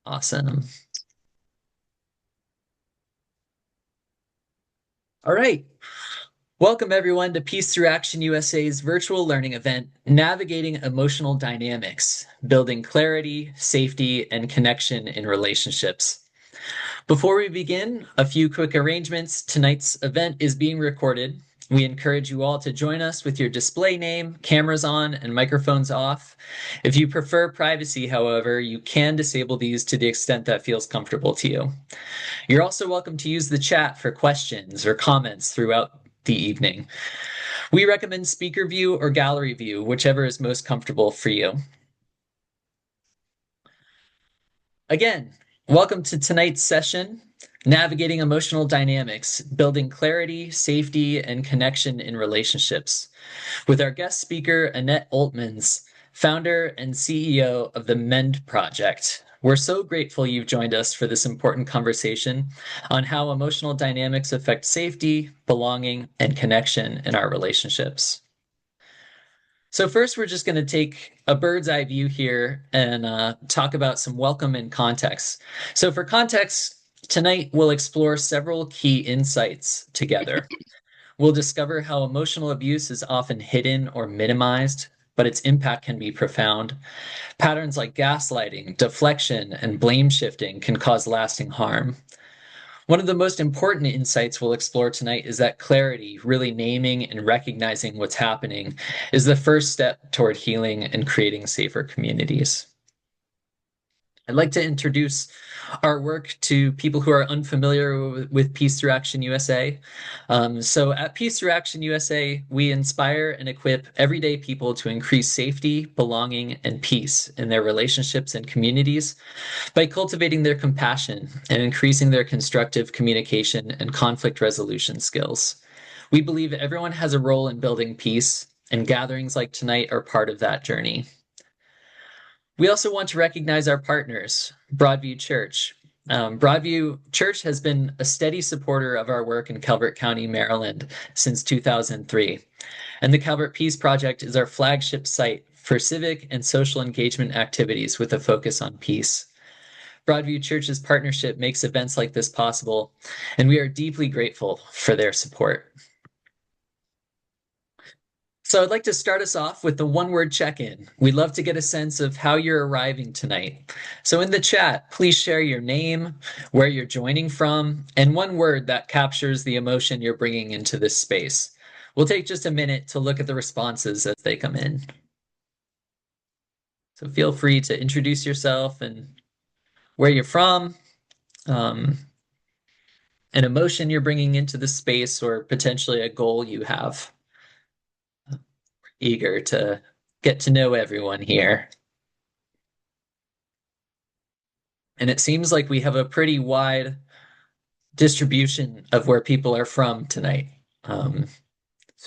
Awesome. All right. Welcome, everyone, to Peace Through Action USA's virtual learning event, Navigating Emotional Dynamics, Building Clarity, Safety, and Connection in Relationships. Before we begin, a few quick arrangements. Tonight's event is being recorded. We encourage you all to join us with your display name, cameras on, and microphones off. If you prefer privacy, however, you can disable these to the extent that feels comfortable to you. You're also welcome to use the chat for questions or comments throughout the evening. We recommend speaker view or gallery view, whichever is most comfortable for you. Again, welcome to tonight's session, Navigating Emotional Dynamics, Building Clarity, Safety, and Connection in Relationships, with our guest speaker, Annette Oltmans, founder and CEO of the MEND Project. We're so grateful you've joined us for this important conversation on how emotional dynamics affect safety, belonging, and connection in our relationships. So first, we're just going to take a bird's eye view here and talk about some welcome and context. So for context, tonight we'll explore several key insights together. We'll discover how emotional abuse is often hidden or minimized, but its impact can be profound. Patterns like gaslighting, deflection, and blame shifting can cause lasting harm. One of the most important insights we'll explore tonight is that clarity, really naming and recognizing what's happening, is the first step toward healing and creating safer communities. I'd like to introduce our work to people who are unfamiliar with Peace Through Action USA. So at Peace Through Action USA, we inspire and equip everyday people to increase safety, belonging, and peace in their relationships and communities by cultivating their compassion and increasing their constructive communication and conflict resolution skills. We believe everyone has a role in building peace, and gatherings like tonight are part of that journey. We also want to recognize our partners, Broadview Church. Broadview Church has been a steady supporter of our work in Calvert County, Maryland since 2003. And the Calvert Peace Project is our flagship site for civic and social engagement activities with a focus on peace. Broadview Church's partnership makes events like this possible, and we are deeply grateful for their support. So I'd like to start us off with the one-word check-in. We'd love to get a sense of how you're arriving tonight. So in the chat, please share your name, where you're joining from, and one word that captures the emotion you're bringing into this space. We'll take just a minute to look at the responses as they come in. So feel free to introduce yourself and where you're from, an emotion you're bringing into the space, or potentially a goal you have. Eager to get to know everyone here. And it seems like we have a pretty wide distribution of where people are from tonight. So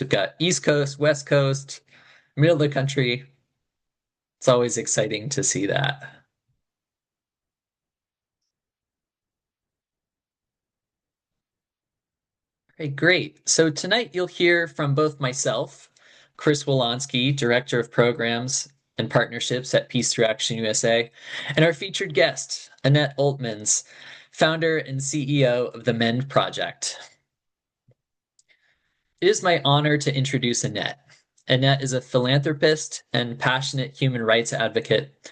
we've got East Coast, West Coast, middle of the country. It's always exciting to see that. Okay, great. So tonight you'll hear from both myself, Chris Wolonsky, Director of Programs and Partnerships at Peace Through Action USA, and our featured guest, Annette Oltmans, founder and CEO of the MEND Project. It is my honor to introduce Annette. Annette is a philanthropist and passionate human rights advocate.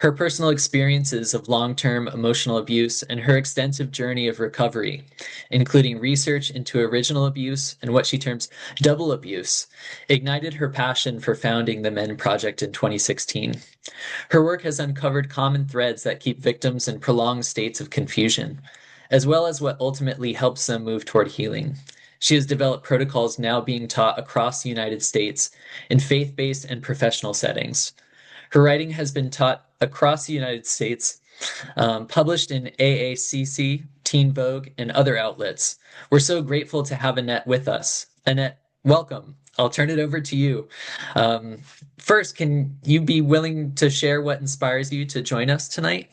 Her personal experiences of long-term emotional abuse and her extensive journey of recovery, including research into original abuse and what she terms double abuse, ignited her passion for founding the MEND Project in 2016. Her work has uncovered common threads that keep victims in prolonged states of confusion, as well as what ultimately helps them move toward healing. She has developed protocols now being taught across the United States in faith-based and professional settings. Her writing has been taught across the United States, published in AACC, Teen Vogue, and other outlets. We're so grateful to have Annette with us. Annette, welcome. I'll turn it over to you. First, can you be willing to share what inspires you to join us tonight?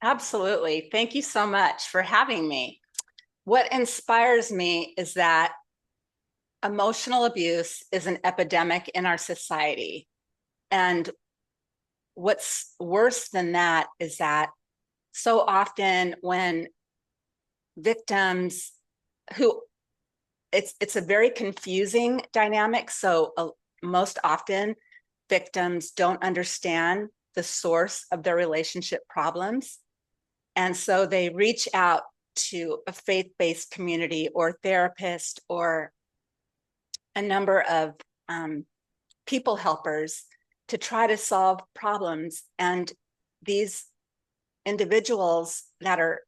Absolutely. Thank you so much for having me. What inspires me is that emotional abuse is an epidemic in our society. And what's worse than that is that So often when victims who it's a very confusing dynamic. So most often victims don't understand the source of their relationship problems. And so they reach out to a faith-based community or therapist or a number of people helpers to try to solve problems. And these individuals that are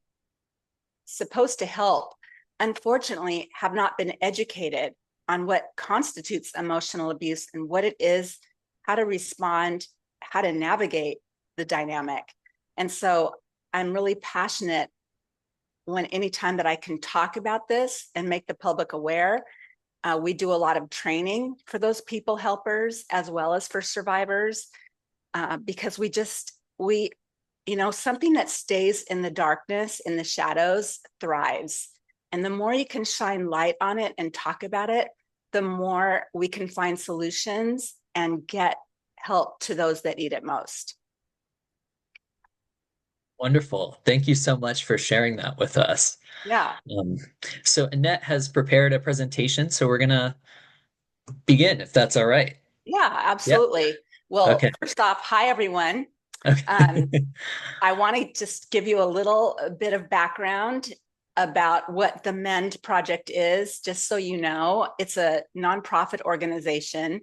supposed to help, unfortunately, have not been educated on what constitutes emotional abuse and what it is, how to respond, how to navigate the dynamic. And so I'm really passionate when anytime that I can talk about this and make the public aware. We do a lot of training for those people helpers as well as for survivors, because we something that stays in the darkness, in the shadows, thrives. And the more you can shine light on it and talk about it, the more we can find solutions and get help to those that need it most. Wonderful. Thank you so much for sharing that with us. Yeah. Um, so Annette has prepared a presentation, so we're gonna begin if that's all right. Yeah, Yeah. absolutely. Well, Okay. first off, hi, everyone. Um, Okay. I want to just give you a little bit of background about what the MEND project is, just so you know. It's a nonprofit organization,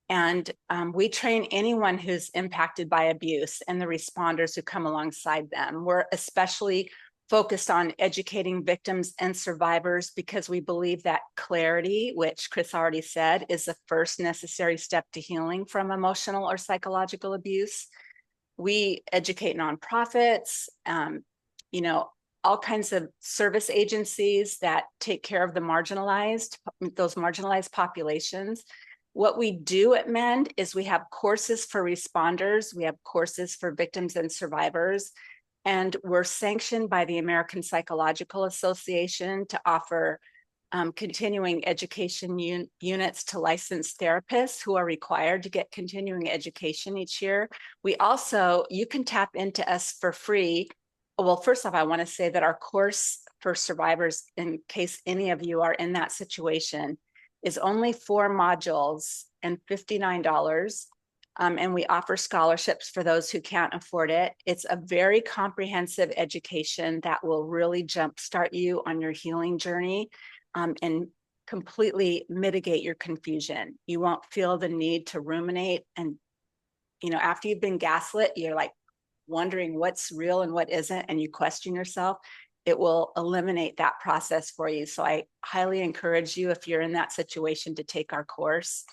and we train anyone who's impacted by abuse and the responders who come alongside them. We're especially focused on educating victims and survivors because we believe that clarity, which Chris already said, is the first necessary step to healing from emotional or psychological abuse. We educate nonprofits, you know, all kinds of service agencies that take care of the marginalized, those marginalized populations. What we do at MEND is we have courses for responders, we have courses for victims and survivors, and we're sanctioned by the American Psychological Association to offer continuing education units to licensed therapists who are required to get continuing education each year. We also, you can tap into us for free. Well, first off, I want to say that our course for survivors, in case any of you are in that situation, is only 4 modules and $59. And we offer scholarships for those who can't afford it. It's a very comprehensive education that will really jumpstart you on your healing journey, and completely mitigate your confusion. You won't feel the need to ruminate. And, after you've been gaslit, you're like wondering what's real and what isn't, and you question yourself. It will eliminate that process for you. So I highly encourage you, if you're in that situation, to take our course.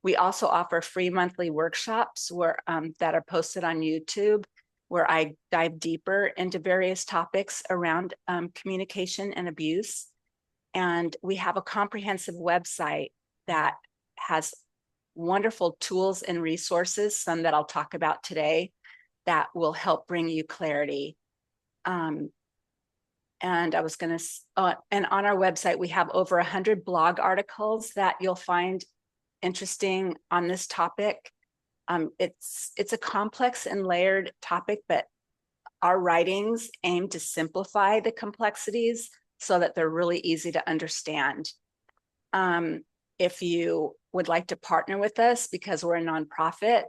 We also offer free monthly workshops that are posted on YouTube, where I dive deeper into various topics around communication and abuse. And we have a comprehensive website that has wonderful tools and resources, some that I'll talk about today, that will help bring you clarity. And I was going to, and on our website, we have over 100 blog articles that you'll find interesting on this topic. It's a complex and layered topic, but our writings aim to simplify the complexities so that they're really easy to understand. If you would like to partner with us, because we're a nonprofit,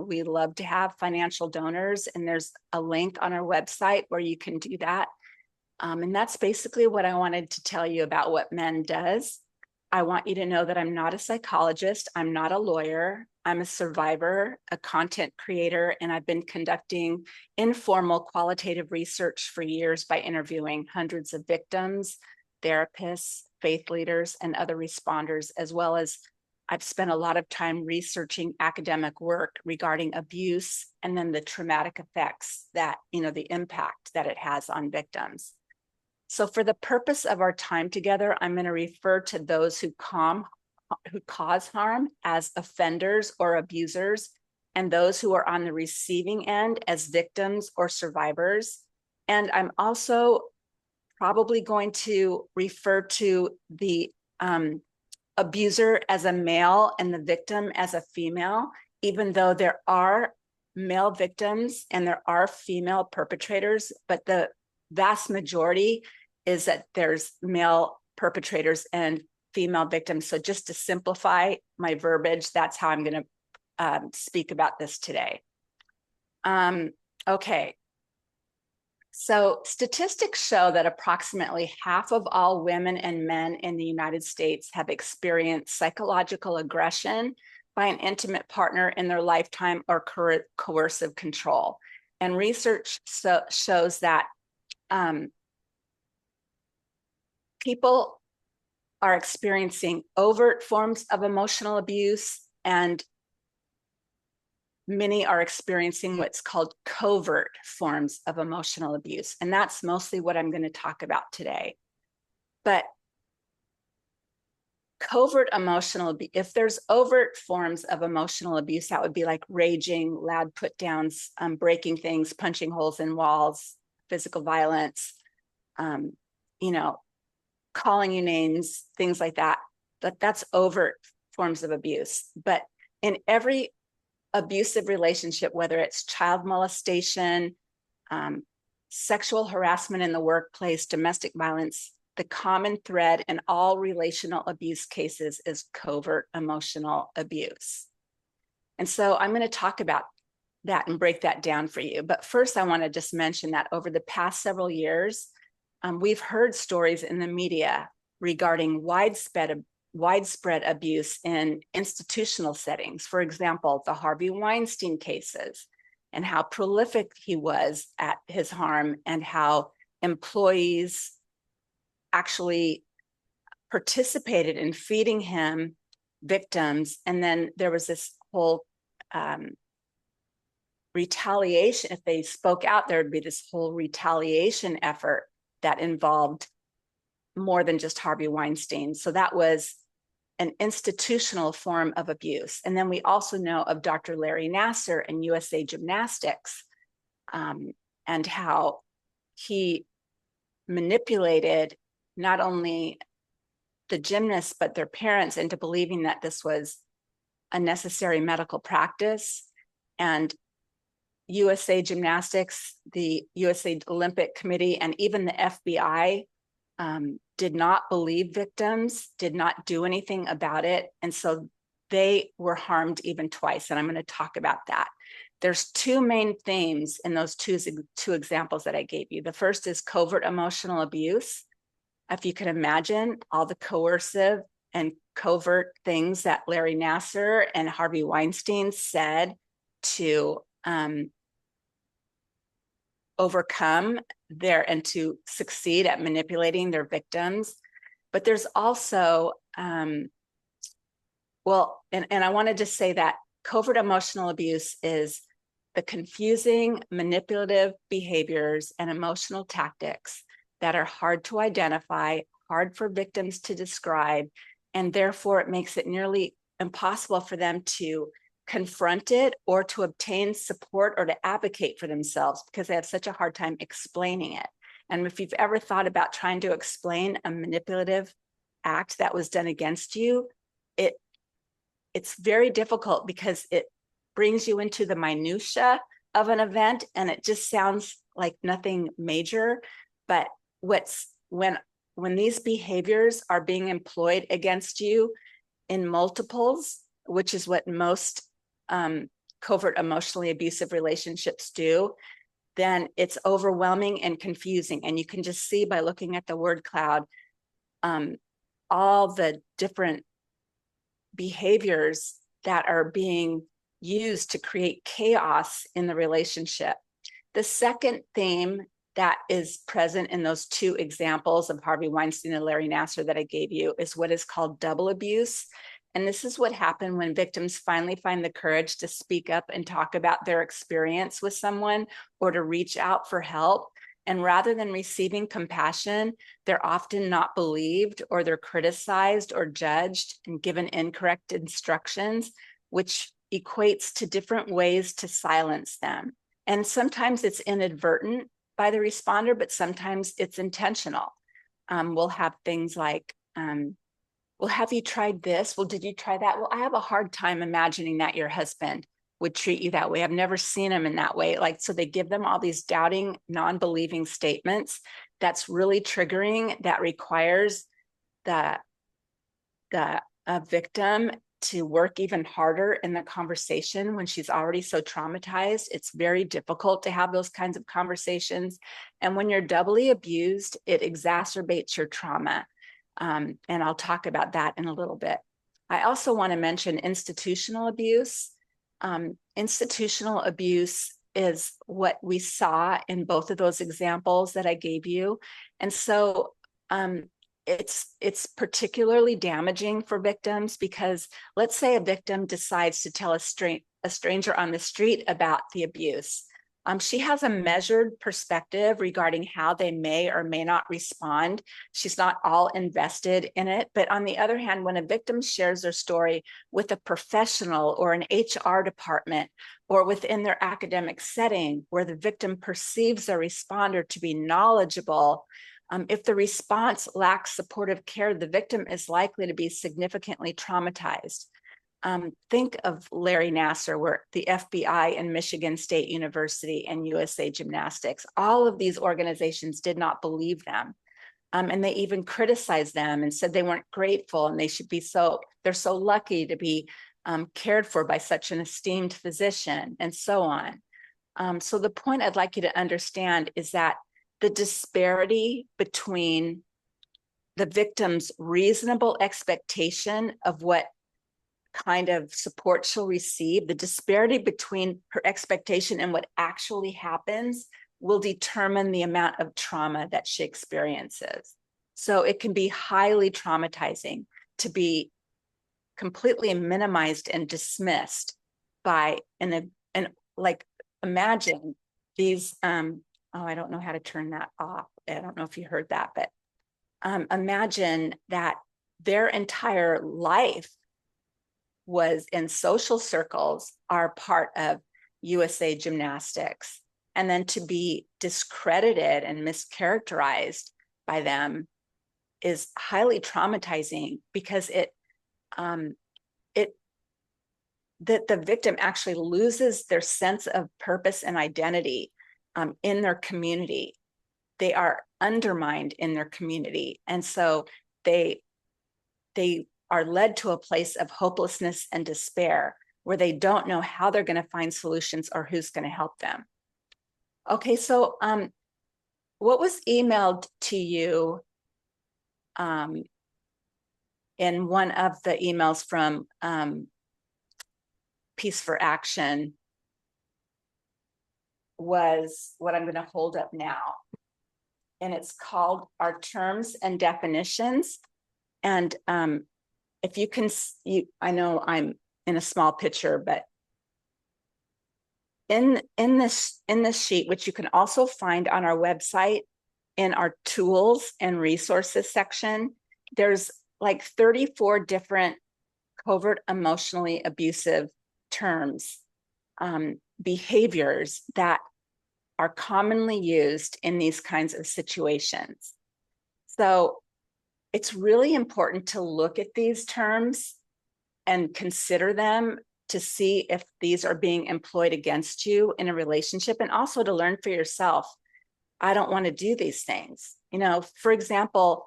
we love to have financial donors, and there's a link on our website where you can do that. And that's basically what I wanted to tell you about what MEND does. I want you to know that I'm not a psychologist. I'm not a lawyer. I'm a survivor, a content creator, and I've been conducting informal qualitative research for years by interviewing hundreds of victims, therapists, faith leaders, and other responders, as well as I've spent a lot of time researching academic work regarding abuse and then the traumatic effects that, the impact that it has on victims. So for the purpose of our time together, I'm going to refer to those who cause harm as offenders or abusers, and those who are on the receiving end as victims or survivors. And I'm also probably going to refer to the abuser as a male and the victim as a female, even though there are male victims and there are female perpetrators, but the vast majority is that there's male perpetrators and female victims. So just to simplify my verbiage, that's how I'm going to speak about this today. Okay. So statistics show that approximately half of all women and men in the United States have experienced psychological aggression by an intimate partner in their lifetime or coercive control. And research shows that people are experiencing overt forms of emotional abuse, and many are experiencing what's called covert forms of emotional abuse. And that's mostly what I'm going to talk about today. But covert emotional abuse, if there's overt forms of emotional abuse, that would be like raging, loud put downs, breaking things, punching holes in walls, physical violence, you know, calling you names, things like that. That's overt forms of abuse. But in every abusive relationship, whether it's child molestation, sexual harassment in the workplace, domestic violence, the common thread in all relational abuse cases is covert emotional abuse. And so I'm going to talk about that and break that down for you. But first, I want to just mention that over the past several years, we've heard stories in the media regarding widespread abuse in institutional settings. For example, the Harvey Weinstein cases and how prolific he was at his harm and how employees actually participated in feeding him victims. And then there was this whole retaliation. If they spoke out, there would be this whole retaliation effort that involved more than just Harvey Weinstein. So that was an institutional form of abuse. And then we also know of Dr. Larry Nassar and USA Gymnastics, and how he manipulated not only the gymnasts, but their parents into believing that this was a necessary medical practice. And USA Gymnastics, the USA Olympic Committee, and even the FBI did not believe victims, did not do anything about it. And so they were harmed even twice. And I'm going to talk about that. There's two main themes in those two examples that I gave you. The first is covert emotional abuse. If you can imagine all the coercive and covert things that Larry Nassar and Harvey Weinstein said to overcome and to succeed at manipulating their victims. But there's also, and I want to just say that covert emotional abuse is the confusing, manipulative behaviors and emotional tactics that are hard to identify, hard for victims to describe, and therefore it makes it nearly impossible for them to confront it or to obtain support or to advocate for themselves because they have such a hard time explaining it. And if you've ever thought about trying to explain a manipulative act that was done against you, it's very difficult because it brings you into the minutia of an event and it just sounds like nothing major. But when these behaviors are being employed against you in multiples, which is what most covert emotionally abusive relationships do, then it's overwhelming and confusing. And you can just see by looking at the word cloud, all the different behaviors that are being used to create chaos in the relationship. The second theme that is present in those two examples of Harvey Weinstein and Larry Nassar that I gave you is what is called double abuse. And this is what happened when victims finally find the courage to speak up and talk about their experience with someone or to reach out for help. And rather than receiving compassion, they're often not believed or they're criticized or judged and given incorrect instructions, which equates to different ways to silence them. And sometimes it's inadvertent by the responder, but sometimes it's intentional. We'll have things like, well, have you tried this? Well, did you try that? Well, I have a hard time imagining that your husband would treat you that way. I've never seen them in that way. Like, so they give them all these doubting, non-believing statements. That's really triggering. That requires the victim to work even harder in the conversation when she's already so traumatized. It's very difficult to have those kinds of conversations. And when you're doubly abused, it exacerbates your trauma. And I'll talk about that in a little bit. I also want to mention institutional abuse. Institutional abuse is what we saw in both of those examples that I gave you. And so it's particularly damaging for victims because let's say a victim decides to tell a stranger on the street about the abuse. She has a measured perspective regarding how they may or may not respond. She's not all invested in it. But on the other hand, when a victim shares their story with a professional or an HR department or within their academic setting where the victim perceives the responder to be knowledgeable, if the response lacks supportive care, the victim is likely to be significantly traumatized. Think of Larry Nassar, where the FBI and Michigan State University and USA Gymnastics. All of these organizations did not believe them. And they even criticized them and said they weren't grateful and they should be they're so lucky to be cared for by such an esteemed physician and so on. So the point I'd like you to understand is that the disparity between the victim's reasonable expectation of what kind of support she'll receive, the disparity between her expectation and what actually happens will determine the amount of trauma that she experiences. So it can be highly traumatizing to be completely minimized and dismissed by and like imagine these I don't know how to turn that off. I don't know if you heard that, but imagine that their entire life was in social circles, are part of USA Gymnastics, and then to be discredited and mischaracterized by them is highly traumatizing because that the victim actually loses their sense of purpose and identity in their community. They are undermined in their community. And so they are led to a place of hopelessness and despair where they don't know how they're going to find solutions or who's going to help them. Okay, so what was emailed to you in one of the emails from Peace for Action was what I'm going to hold up now. And it's called Our Terms and Definitions. And if you can, I know I'm in a small picture, but in this sheet, which you can also find on our website in our tools and resources section, there's like 34 different covert emotionally abusive terms, behaviors that are commonly used in these kinds of situations. So it's really important to look at these terms and consider them to see if these are being employed against you in a relationship, and also to learn for yourself, I don't want to do these things. You know, for example,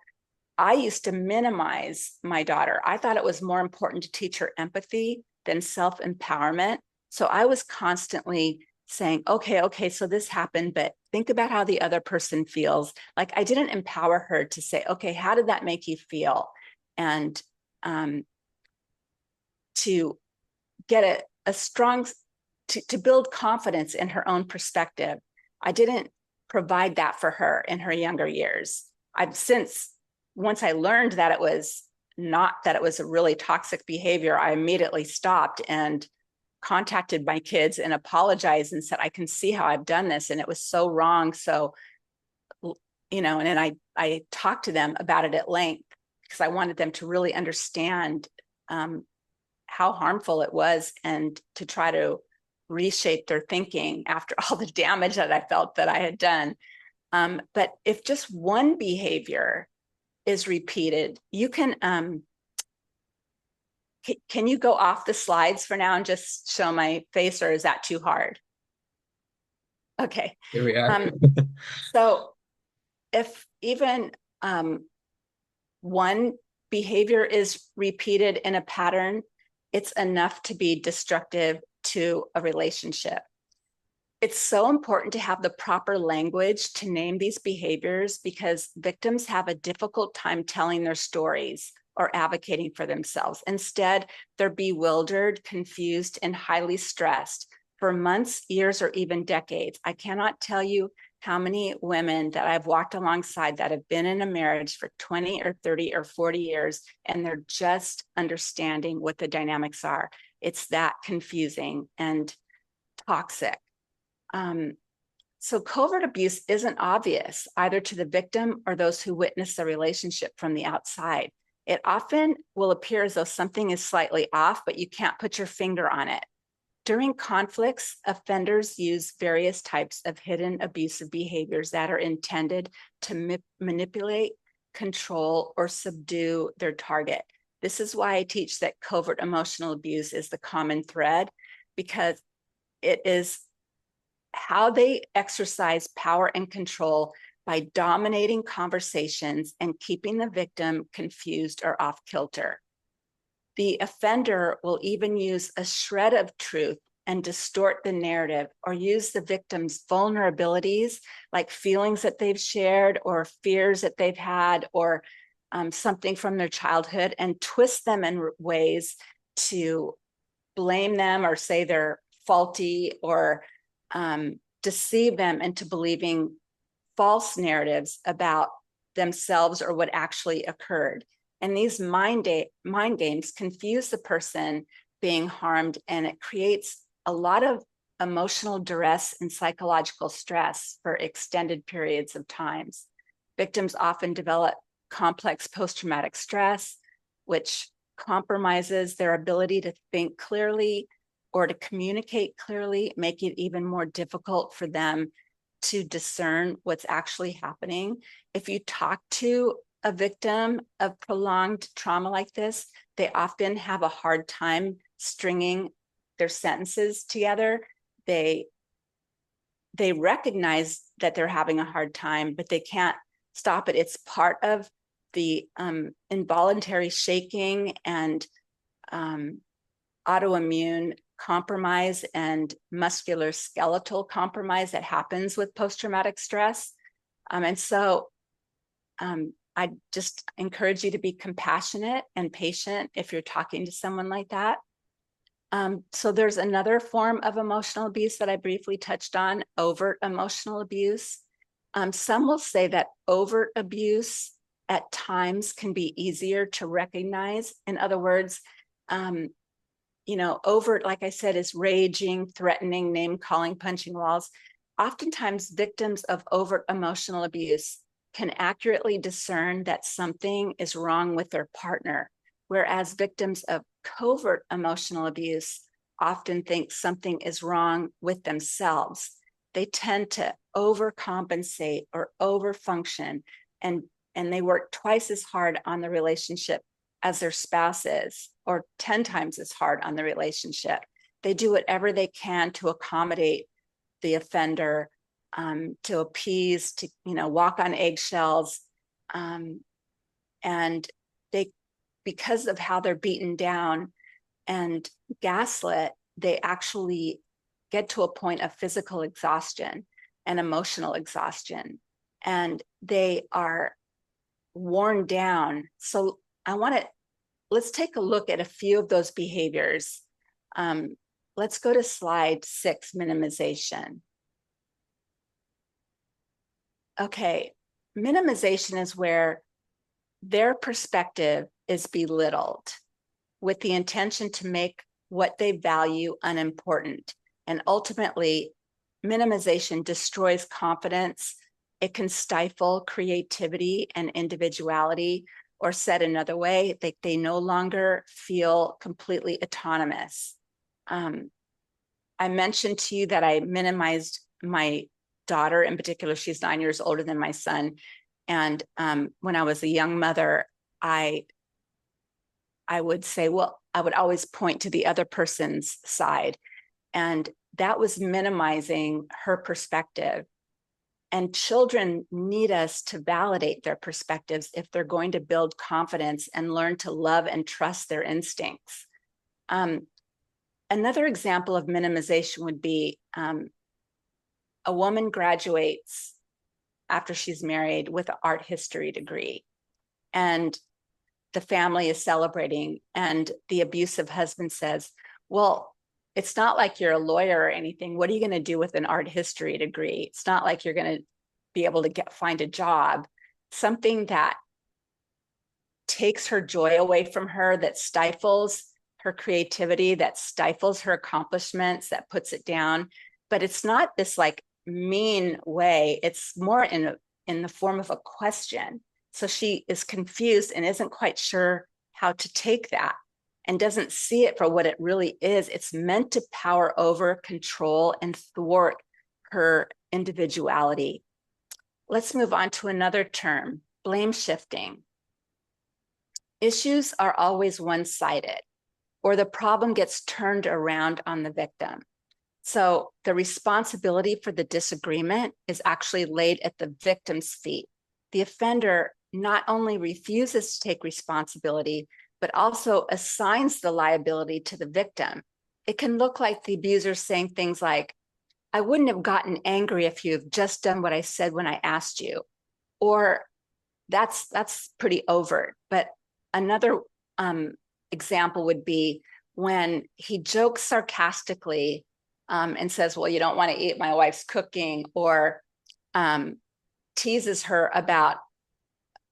I used to minimize my daughter. I thought it was more important to teach her empathy than self-empowerment. So I was constantly saying, okay, so this happened, but think about how the other person feels. Like I didn't empower her to say, okay, how did that make you feel? And to get a strong, to build confidence in her own perspective. I didn't provide that for her in her younger years. I've since, once I learned that it was not, that it was a really toxic behavior, I immediately stopped and contacted my kids and apologized and said, I can see how I've done this and it was so wrong. So, you know, and then I talked to them about it at length because I wanted them to really understand how harmful it was and to try to reshape their thinking after all the damage that I felt that I had done. But if just one behavior is repeated, you can Can you go off the slides for now and just show my face, or is that too hard? Okay. Here we are. Um, so if even one behavior is repeated in a pattern, it's enough to be destructive to a relationship. It's so important to have the proper language to name these behaviors because victims have a difficult time telling their stories or advocating for themselves. Instead, they're bewildered, confused, and highly stressed for months, years, or even decades. I cannot tell you how many women that I've walked alongside that have been in a marriage for 20 or 30 or 40 years, and they're just understanding what the dynamics are. It's that confusing and toxic. Um, so covert abuse isn't obvious either to the victim or those who witness the relationship from the outside. It often will appear as though something is slightly off, but you can't put your finger on it. During conflicts, offenders use various types of hidden abusive behaviors that are intended to manipulate, control, or subdue their target. This is why I teach that covert emotional abuse is the common thread, because it is how they exercise power and control by dominating conversations and keeping the victim confused or off kilter. The offender will even use a shred of truth and distort the narrative or use the victim's vulnerabilities, like feelings that they've shared or fears that they've had or something from their childhood, and twist them in ways to blame them or say they're faulty or deceive them into believing false narratives about themselves or what actually occurred. And these mind games confuse the person being harmed, and it creates a lot of emotional duress and psychological stress for extended periods of times. Victims often develop complex post-traumatic stress, which compromises their ability to think clearly or to communicate clearly, make it even more difficult for them to discern what's actually happening. If you talk to a victim of prolonged trauma like this, they often have a hard time stringing their sentences together. They recognize that they're having a hard time, but they can't stop it. It's part of the involuntary shaking and autoimmune compromise and muscular skeletal compromise that happens with post-traumatic stress. And so I just encourage you to be compassionate and patient if you're talking to someone like that. So there's another form of emotional abuse that I briefly touched on, overt emotional abuse. Some will say that overt abuse at times can be easier to recognize. In other words, overt, like I said, is raging, threatening, name calling, punching walls. Oftentimes, victims of overt emotional abuse can accurately discern that something is wrong with their partner, whereas victims of covert emotional abuse often think something is wrong with themselves. They tend to overcompensate or overfunction, and they work twice as hard on the relationship as their spouse is, or 10 times as hard on the relationship. They do whatever they can to accommodate the offender, to appease, to walk on eggshells, and they, because of how they're beaten down and gaslit, they actually get to a point of physical exhaustion and emotional exhaustion, and they are worn down. So let's take a look at a few of those behaviors. Let's go to slide 6, minimization. Okay, minimization is where their perspective is belittled with the intention to make what they value unimportant. And ultimately, minimization destroys confidence. It can stifle creativity and individuality, or said another way, they no longer feel completely autonomous. I mentioned to you that I minimized my daughter in particular. She's 9 years older than my son. And when I was a young mother, I would say, well, I would always point to the other person's side. And that was minimizing her perspective. And children need us to validate their perspectives if they're going to build confidence and learn to love and trust their instincts. Another example of minimization would be a woman graduates after she's married with an art history degree, and the family is celebrating, and the abusive husband says, well, it's not like you're a lawyer or anything. What are you going to do with an art history degree? It's not like you're going to be able to find a job. Something that takes her joy away from her, that stifles her creativity, that stifles her accomplishments, that puts it down. But it's not this like mean way. It's more in the form of a question. So she is confused and isn't quite sure how to take that, and doesn't see it for what it really is. It's meant to power over, control, and thwart her individuality. Let's move on to another term, blame shifting. Issues are always one-sided, or the problem gets turned around on the victim. So the responsibility for the disagreement is actually laid at the victim's feet. The offender not only refuses to take responsibility, but also assigns the liability to the victim. It can look like the abuser saying things like, I wouldn't have gotten angry if you have just done what I said when I asked you. Or that's pretty overt. But another example would be when he jokes sarcastically and says, well, you don't want to eat my wife's cooking, or teases her about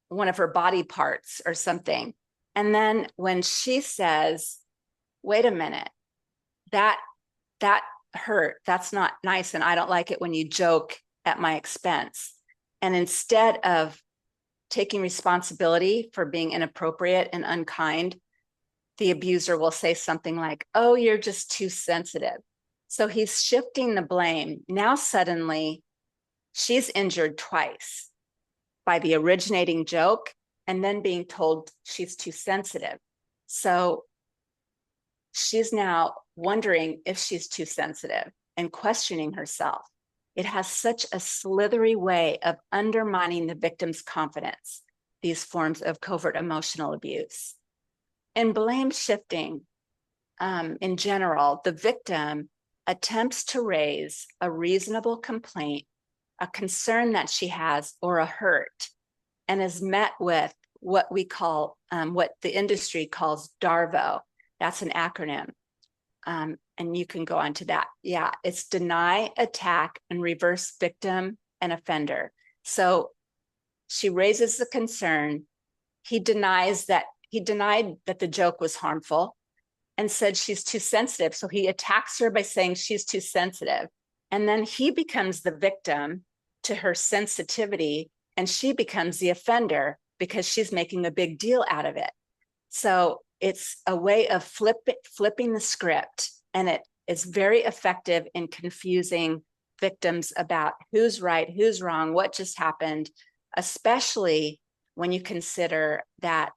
one of her body parts or something. And then when she says, wait a minute, that hurt, that's not nice, and I don't like it when you joke at my expense. And instead of taking responsibility for being inappropriate and unkind, the abuser will say something like, oh, you're just too sensitive. So he's shifting the blame. Now suddenly she's injured twice, by the originating joke and then being told she's too sensitive. So she's now wondering if she's too sensitive and questioning herself. It has such a slithery way of undermining the victim's confidence, these forms of covert emotional abuse. In blame shifting, in general, the victim attempts to raise a reasonable complaint, a concern that she has, or a hurt, and is met with what we call, what the industry calls DARVO. That's an acronym. And you can go on to that. Yeah, it's deny, attack, and reverse victim and offender. So she raises the concern. He denied that the joke was harmful and said she's too sensitive. So he attacks her by saying she's too sensitive. And then he becomes the victim to her sensitivity, and she becomes the offender because she's making a big deal out of it. So it's a way of flipping the script, and it is very effective in confusing victims about who's right, who's wrong, what just happened, especially when you consider that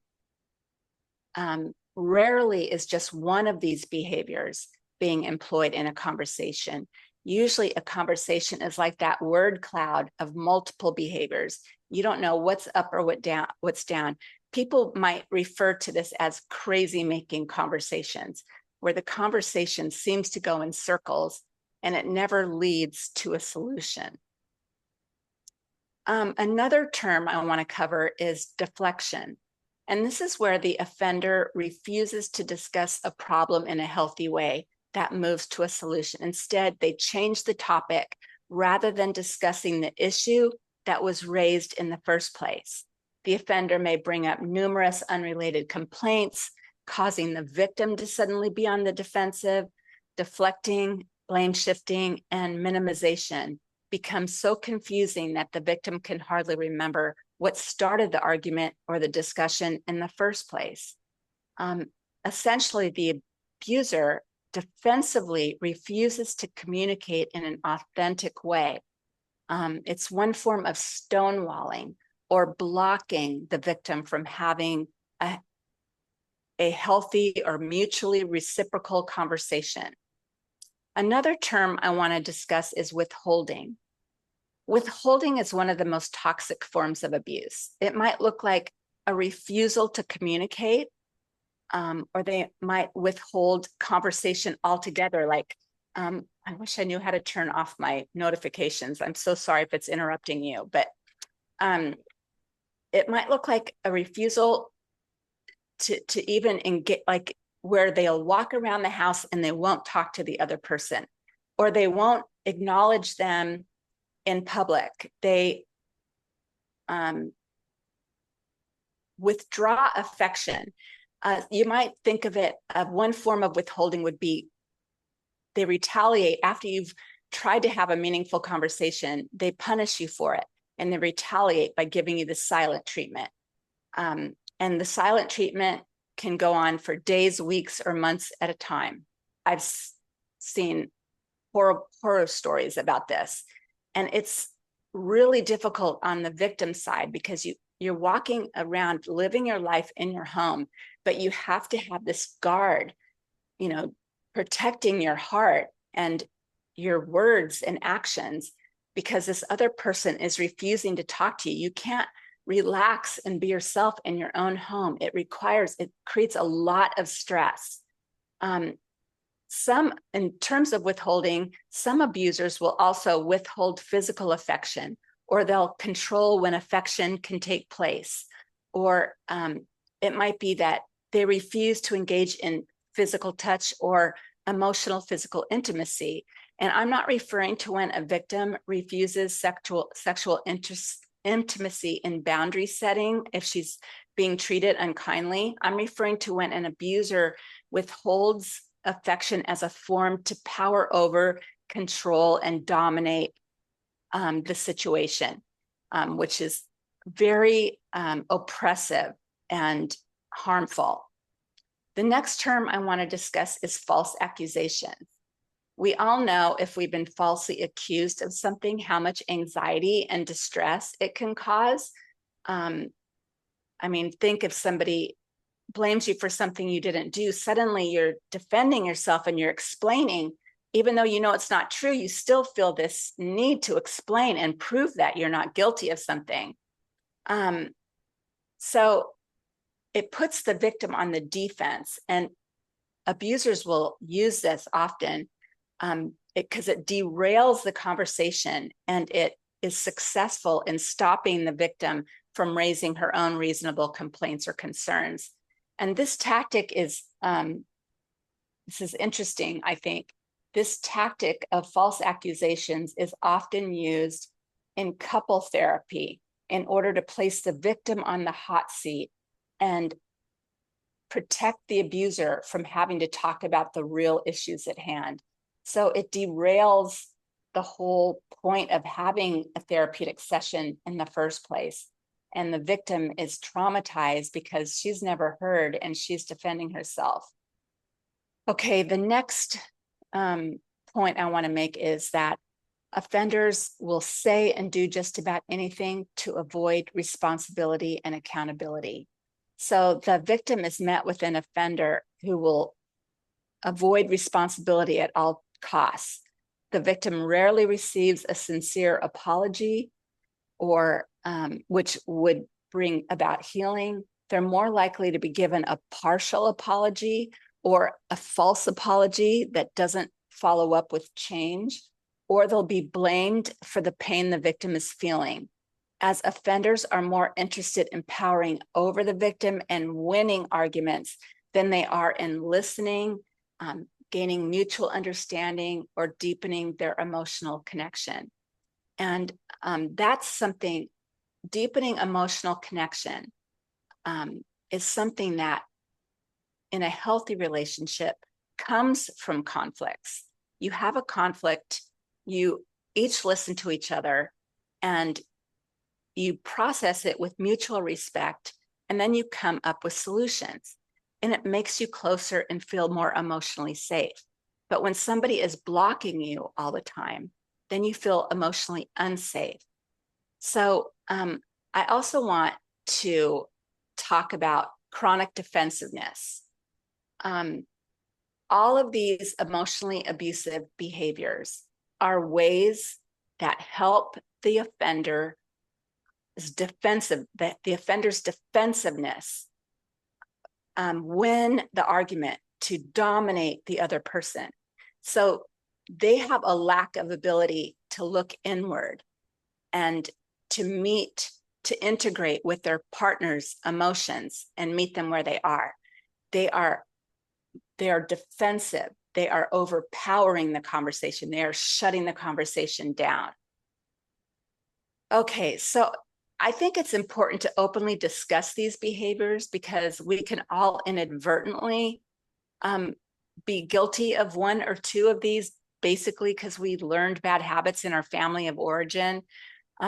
rarely is just one of these behaviors being employed in a conversation. Usually a conversation is like that word cloud of multiple behaviors. You don't know what's up or what's down. People might refer to this as crazy making conversations, where the conversation seems to go in circles and it never leads to a solution. Another term I want to cover is deflection. And this is where the offender refuses to discuss a problem in a healthy way that moves to a solution. Instead, they change the topic rather than discussing the issue that was raised in the first place. The offender may bring up numerous unrelated complaints, causing the victim to suddenly be on the defensive. Deflecting, blame shifting, and minimization become so confusing that the victim can hardly remember what started the argument or the discussion in the first place. Essentially, the abuser defensively refuses to communicate in an authentic way. It's one form of stonewalling or blocking the victim from having a healthy or mutually reciprocal conversation. Another term I want to discuss is withholding. Withholding is one of the most toxic forms of abuse. It might look like a refusal to communicate, or they might withhold conversation altogether. Like, I wish I knew how to turn off my notifications. I'm so sorry if it's interrupting you, but it might look like a refusal to even engage, like where they'll walk around the house and they won't talk to the other person, or they won't acknowledge them in public. They withdraw affection. You might think of it, one form of withholding would be they retaliate after you've tried to have a meaningful conversation. They punish you for it, and they retaliate by giving you the silent treatment. And the silent treatment can go on for days, weeks, or months at a time. I've seen horror stories about this. And it's really difficult on the victim side because you're walking around living your life in your home, but you have to have this guard, protecting your heart and your words and actions, because this other person is refusing to talk to you. You can't relax and be yourself in your own home. It creates a lot of stress. In terms of withholding, some abusers will also withhold physical affection, or they'll control when affection can take place. Or it might be that they refuse to engage in physical touch or emotional physical intimacy. And I'm not referring to when a victim refuses sexual intimacy in boundary setting if she's being treated unkindly. I'm referring to when an abuser withholds affection as a form to power over, control, and dominate the situation, which is very oppressive and harmful. The next term I want to discuss is false accusations. We all know if we've been falsely accused of something, how much anxiety and distress it can cause. Think if somebody blames you for something you didn't do, suddenly you're defending yourself and you're explaining, even though you know it's not true, you still feel this need to explain and prove that you're not guilty of something. So it puts the victim on the defense, and abusers will use this often because it derails the conversation, and it is successful in stopping the victim from raising her own reasonable complaints or concerns. And this tactic is, this is interesting, I think. This tactic of false accusations is often used in couple therapy in order to place the victim on the hot seat and protect the abuser from having to talk about the real issues at hand. So it derails the whole point of having a therapeutic session in the first place. And the victim is traumatized because she's never heard and she's defending herself. Okay, the next point I want to make is that offenders will say and do just about anything to avoid responsibility and accountability. So the victim is met with an offender who will avoid responsibility at all costs. The victim rarely receives a sincere apology, or which would bring about healing. They're more likely to be given a partial apology or a false apology that doesn't follow up with change, or they'll be blamed for the pain the victim is feeling, as offenders are more interested in powering over the victim and winning arguments than they are in listening, gaining mutual understanding, or deepening their emotional connection. And that's something, deepening emotional connection is something that in a healthy relationship comes from conflicts. You have a conflict, you each listen to each other, and you process it with mutual respect, and then you come up with solutions. And it makes you closer and feel more emotionally safe. But when somebody is blocking you all the time, then you feel emotionally unsafe. So I also want to talk about chronic defensiveness. Um, all of these emotionally abusive behaviors are ways that help the offender's defensiveness win the argument to dominate the other person. So they have a lack of ability to look inward and to integrate with their partner's emotions and meet them where they are. They are defensive. They are overpowering the conversation. They are shutting the conversation down. Okay, so I think it's important to openly discuss these behaviors because we can all inadvertently be guilty of one or two of these, basically because we learned bad habits in our family of origin.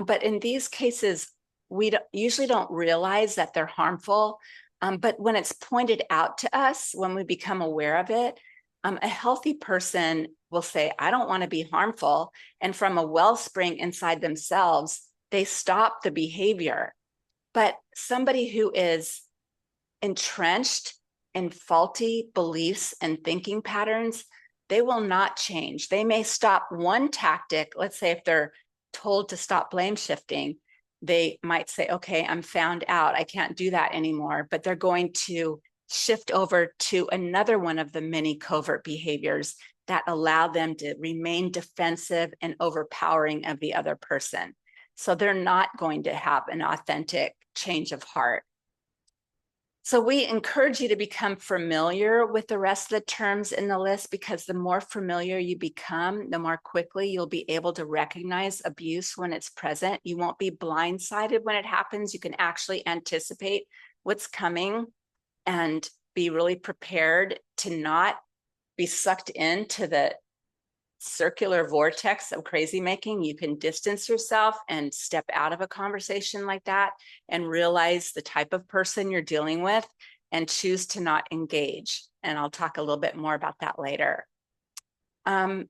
But in these cases, we usually don't realize that they're harmful. But when it's pointed out to us, when we become aware of it, a healthy person will say, I don't want to be harmful. And from a wellspring inside themselves, they stop the behavior. But somebody who is entrenched in faulty beliefs and thinking patterns, they will not change. They may stop one tactic. Let's say if they're told to stop blame shifting, they might say, okay, I'm found out. I can't do that anymore. But they're going to shift over to another one of the many covert behaviors that allow them to remain defensive and overpowering of the other person. So they're not going to have an authentic change of heart. So we encourage you to become familiar with the rest of the terms in the list, because the more familiar you become, the more quickly you'll be able to recognize abuse when it's present. You won't be blindsided when it happens. You can actually anticipate what's coming and be really prepared to not be sucked into the circular vortex of crazy making. You can distance yourself and step out of a conversation like that and realize the type of person you're dealing with and choose to not engage. And I'll talk a little bit more about that later. I'm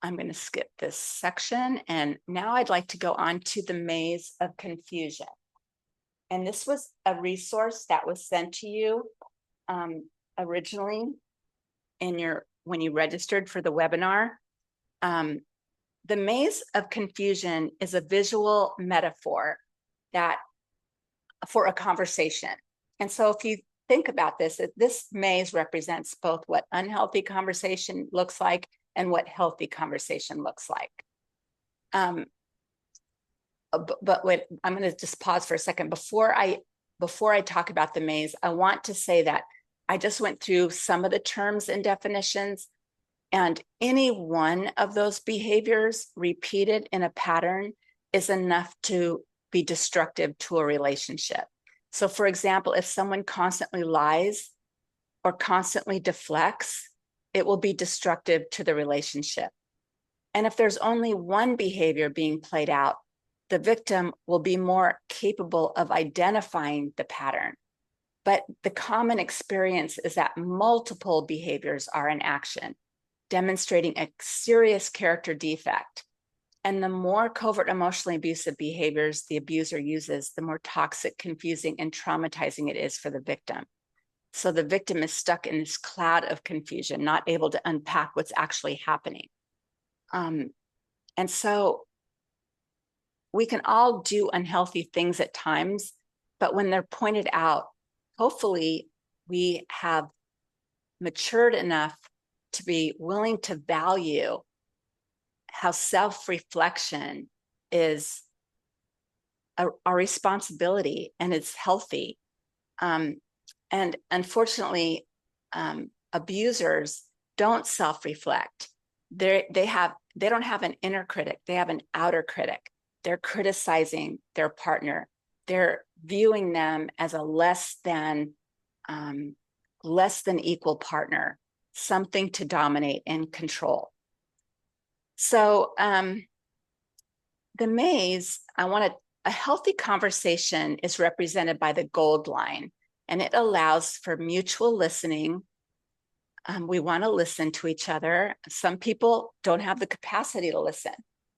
going to skip this section. And now I'd like to go on to the maze of confusion. And this was a resource that was sent to you originally when you registered for the webinar. The maze of confusion is a visual metaphor for a conversation. And so if you think about this maze represents both what unhealthy conversation looks like and what healthy conversation looks like. But wait, I'm going to just pause for a second. Before I talk about the maze, I want to say that I just went through some of the terms and definitions, and any one of those behaviors repeated in a pattern is enough to be destructive to a relationship. So for example, if someone constantly lies or constantly deflects, it will be destructive to the relationship. And if there's only one behavior being played out, the victim will be more capable of identifying the pattern. But the common experience is that multiple behaviors are in action, demonstrating a serious character defect. And the more covert emotionally abusive behaviors the abuser uses, the more toxic, confusing, and traumatizing it is for the victim. So the victim is stuck in this cloud of confusion, not able to unpack what's actually happening. And so we can all do unhealthy things at times, but when they're pointed out, hopefully we have matured enough to be willing to value how self-reflection is our responsibility and it's healthy. And unfortunately, abusers don't self-reflect. They don't have an inner critic, they have an outer critic. They're criticizing their partner. They're viewing them as a less than equal partner, something to dominate and control. So the maze, a healthy conversation is represented by the gold line, and it allows for mutual listening. We want to listen to each other. Some people don't have the capacity to listen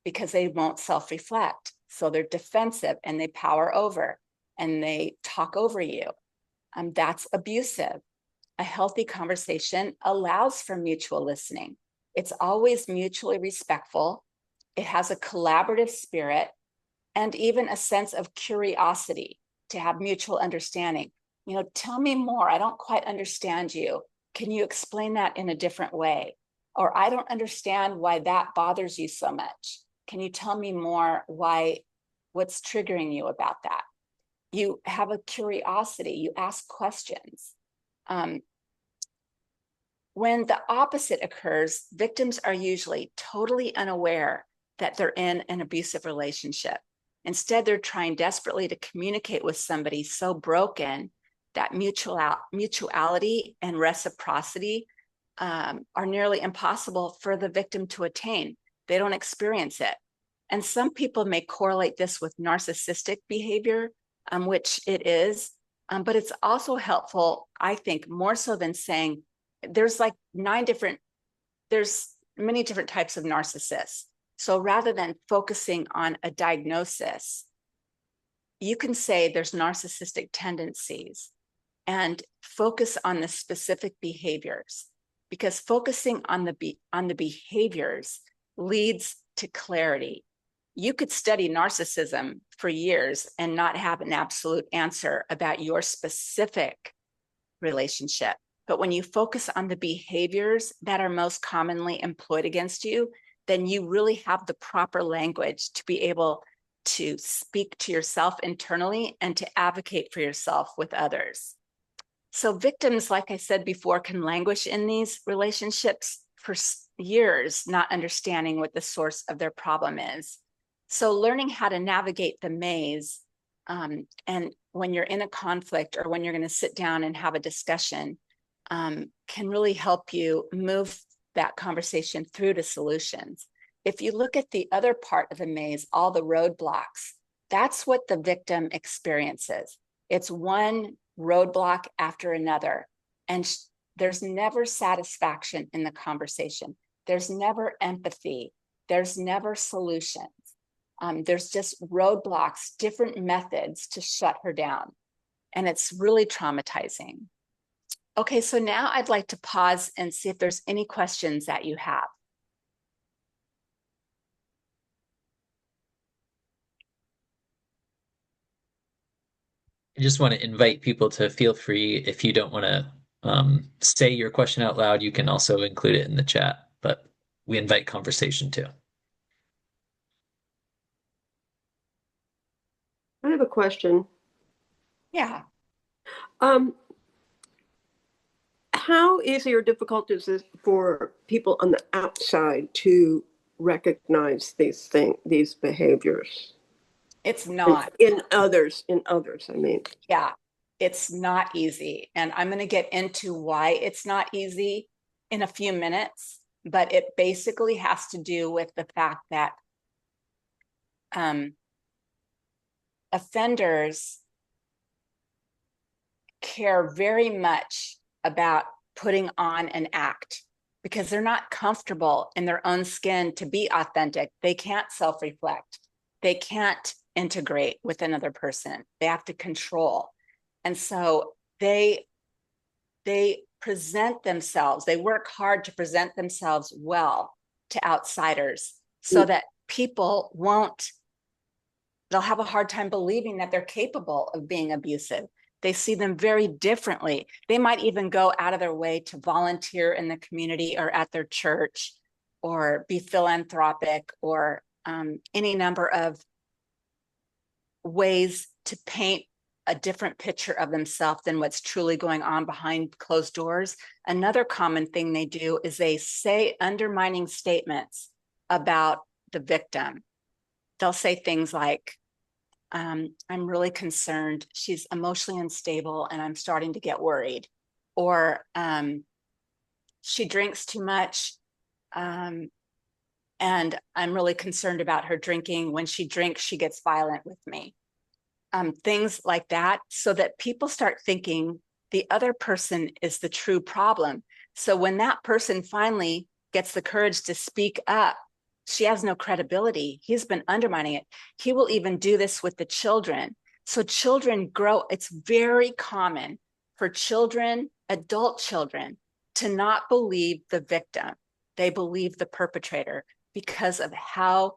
because they won't self-reflect. So they're defensive and they power over and they talk over you. That's abusive. A healthy conversation allows for mutual listening. It's always mutually respectful. It has a collaborative spirit and even a sense of curiosity to have mutual understanding. Tell me more. I don't quite understand you. Can you explain that in a different way? Or I don't understand why that bothers you so much. Can you tell me more what's triggering you about that? You have a curiosity, you ask questions. When the opposite occurs, victims are usually totally unaware that they're in an abusive relationship. Instead, they're trying desperately to communicate with somebody so broken that mutuality and reciprocity are nearly impossible for the victim to attain. They don't experience it. And some people may correlate this with narcissistic behavior, which it is, but it's also helpful, I think, more so than saying there's like there's many different types of narcissists. So rather than focusing on a diagnosis, you can say there's narcissistic tendencies and focus on the specific behaviors, because focusing on the behaviors leads to clarity. You could study narcissism for years and not have an absolute answer about your specific relationship. But when you focus on the behaviors that are most commonly employed against you, then you really have the proper language to be able to speak to yourself internally and to advocate for yourself with others. So victims, like I said before, can languish in these relationships for years, not understanding what the source of their problem is. So learning how to navigate the maze, and when you're in a conflict or when you're going to sit down and have a discussion, can really help you move that conversation through to solutions. If you look at the other part of the maze, all the roadblocks, that's what the victim experiences. It's one roadblock after another. And there's never satisfaction in the conversation. There's never empathy. There's never solutions. There's just roadblocks, different methods to shut her down. And it's really traumatizing. Okay, so now I'd like to pause and see if there's any questions that you have. I just want to invite people to feel free. If you don't want to say your question out loud, you can also include it in the chat, but we invite conversation too. I have a question. Yeah. Um, how easy or difficult is it for people on the outside to recognize these behaviors? It's not. In others, I mean. Yeah, it's not easy. And I'm going to get into why it's not easy in a few minutes, but it basically has to do with the fact that offenders care very much about putting on an act because they're not comfortable in their own skin to be authentic. They can't self-reflect. They can't integrate with another person. They have to control. And so they present themselves, they work hard to present themselves well to outsiders so that people they'll have a hard time believing that they're capable of being abusive. They see them very differently. They might even go out of their way to volunteer in the community or at their church or be philanthropic or any number of ways to paint a different picture of themselves than what's truly going on behind closed doors. Another common thing they do is they say undermining statements about the victim. They'll say things like, I'm really concerned. She's emotionally unstable and I'm starting to get worried. Or she drinks too much and I'm really concerned about her drinking. When she drinks, she gets violent with me. Things like that, so that people start thinking the other person is the true problem. So when that person finally gets the courage to speak up, she has no credibility. He's been undermining it. He will even do this with the children. So children grow, it's very common for children, adult children, to not believe the victim. They believe the perpetrator because of how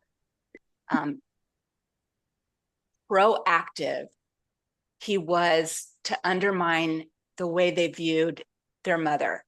proactive he was to undermine the way they viewed their mother.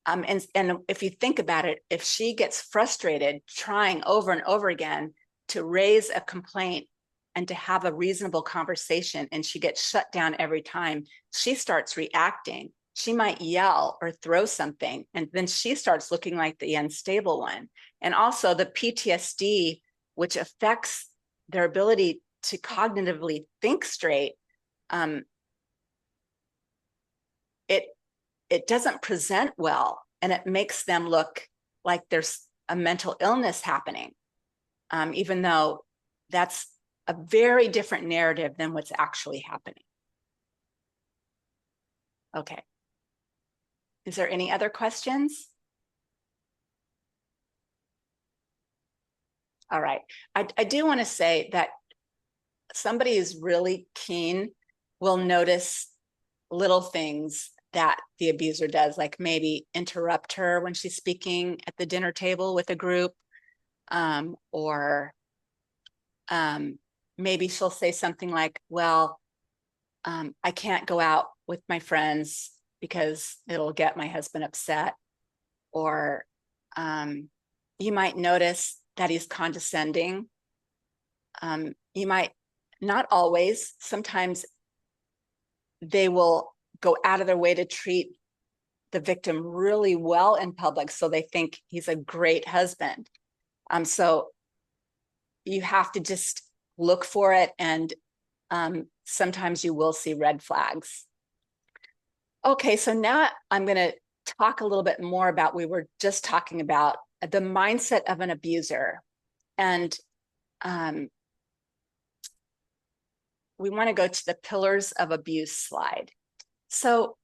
And if you think about it, if she gets frustrated trying over and over again to raise a complaint and to have a reasonable conversation, and she gets shut down every time, she starts reacting. She might yell or throw something, and then she starts looking like the unstable one. And also the PTSD, which affects their ability to cognitively think straight, it doesn't present well, and it makes them look like there's a mental illness happening, even though that's a very different narrative than what's actually happening. Okay. Is there any other questions? All right. I do want to say that somebody who's really keen will notice little things that the abuser does, like maybe interrupt her when she's speaking at the dinner table with a group, or maybe she'll say something like, well, I can't go out with my friends because it'll get my husband upset. Or you might notice that he's condescending. You might, not always, sometimes they will go out of their way to treat the victim really well in public, so they think he's a great husband. So you have to just look for it, and sometimes you will see red flags. Okay, so now I'm going to talk a little bit more about, we were just talking about the mindset of an abuser. And we want to go to the pillars of abuse slide. So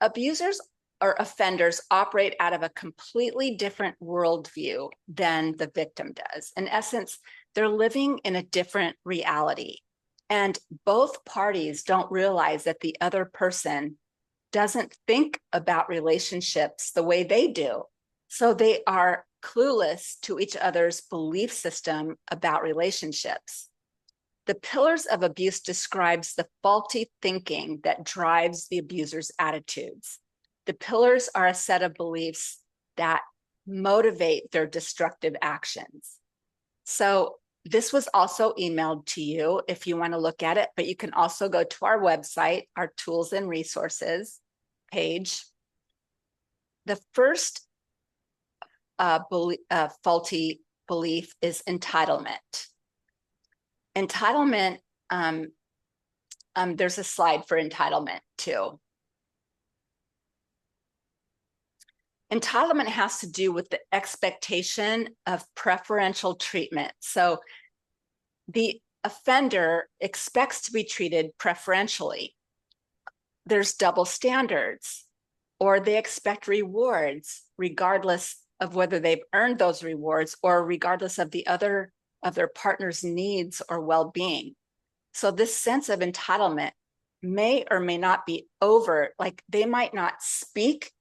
abusers or offenders operate out of a completely different worldview than the victim does. In essence, they're living in a different reality. And both parties don't realize that the other person doesn't think about relationships the way they do. So they are clueless to each other's belief system about relationships. The pillars of abuse describes the faulty thinking that drives the abuser's attitudes. The pillars are a set of beliefs that motivate their destructive actions. So this was also emailed to you if you want to look at it, but you can also go to our website, our tools and resources page. The first faulty belief is entitlement. Entitlement, there's a slide for entitlement too. Entitlement has to do with the expectation of preferential treatment. So the offender expects to be treated preferentially. There's double standards, or they expect rewards regardless of whether they've earned those rewards or regardless of the other of their partner's needs or well-being. So this sense of entitlement may or may not be overt, like they might not speak,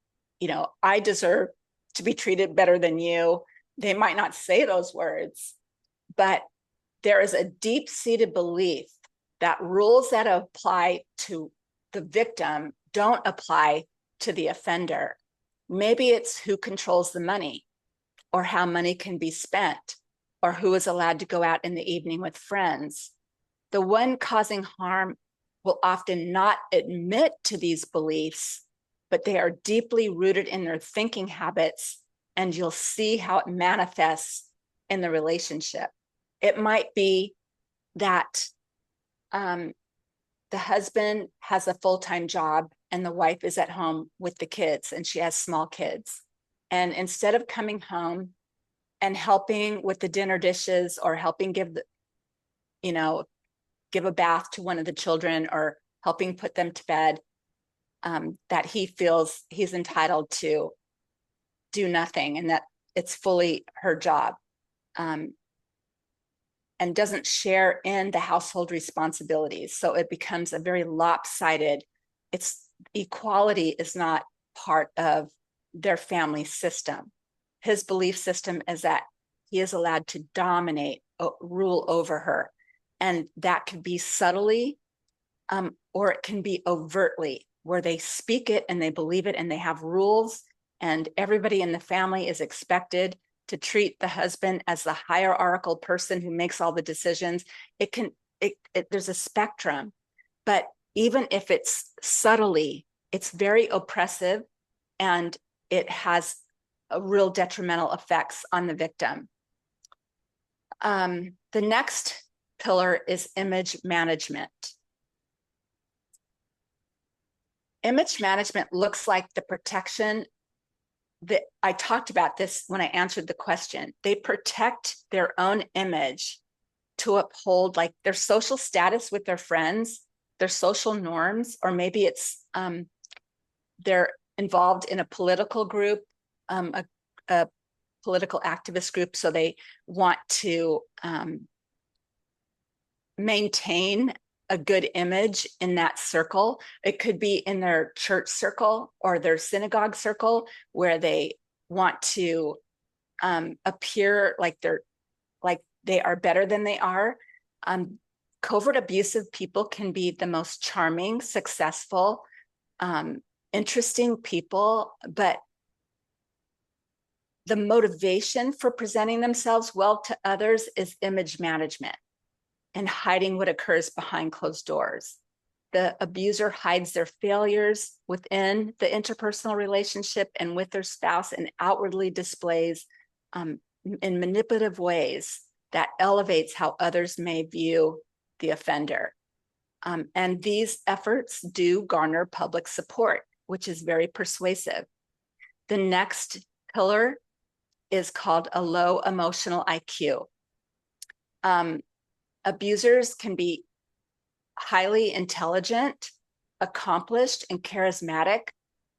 I deserve to be treated better than you. They might not say those words, but there is a deep-seated belief that rules that apply to the victim don't apply to the offender. Maybe it's who controls the money, or how money can be spent, or who is allowed to go out in the evening with friends. The one causing harm will often not admit to these beliefs, but they are deeply rooted in their thinking habits, and you'll see how it manifests in the relationship. It might be that the husband has a full-time job and the wife is at home with the kids, and she has small kids. And instead of coming home and helping with the dinner dishes, or helping give a bath to one of the children, or helping put them to bed, that he feels he's entitled to do nothing, and that it's fully her job. and doesn't share in the household responsibilities. So it becomes a very lopsided, equality is not part of their family system. His belief system is that he is allowed to dominate, rule over her. And that could be subtly, or it can be overtly, where they speak it and they believe it and they have rules, and everybody in the family is expected to treat the husband as the hierarchical person who makes all the decisions. There's a spectrum, but even if it's subtly, it's very oppressive, and it has a real detrimental effects on the victim. The next pillar is image management. Image management looks like the protection that I talked about this when I answered the question. They protect their own image to uphold like their social status with their friends, their social norms, or maybe it's they're involved in a political group, a political activist group, so they want to maintain a good image in that circle. It could be in their church circle or their synagogue circle, where they want to appear like they are better than they are. Covert abusive people can be the most charming, successful, interesting people, but the motivation for presenting themselves well to others is image management and hiding what occurs behind closed doors. The abuser hides their failures within the interpersonal relationship and with their spouse, and outwardly displays in manipulative ways that elevates how others may view the offender. And these efforts do garner public support, which is very persuasive. The next pillar is called a low emotional IQ. Abusers can be highly intelligent, accomplished, and charismatic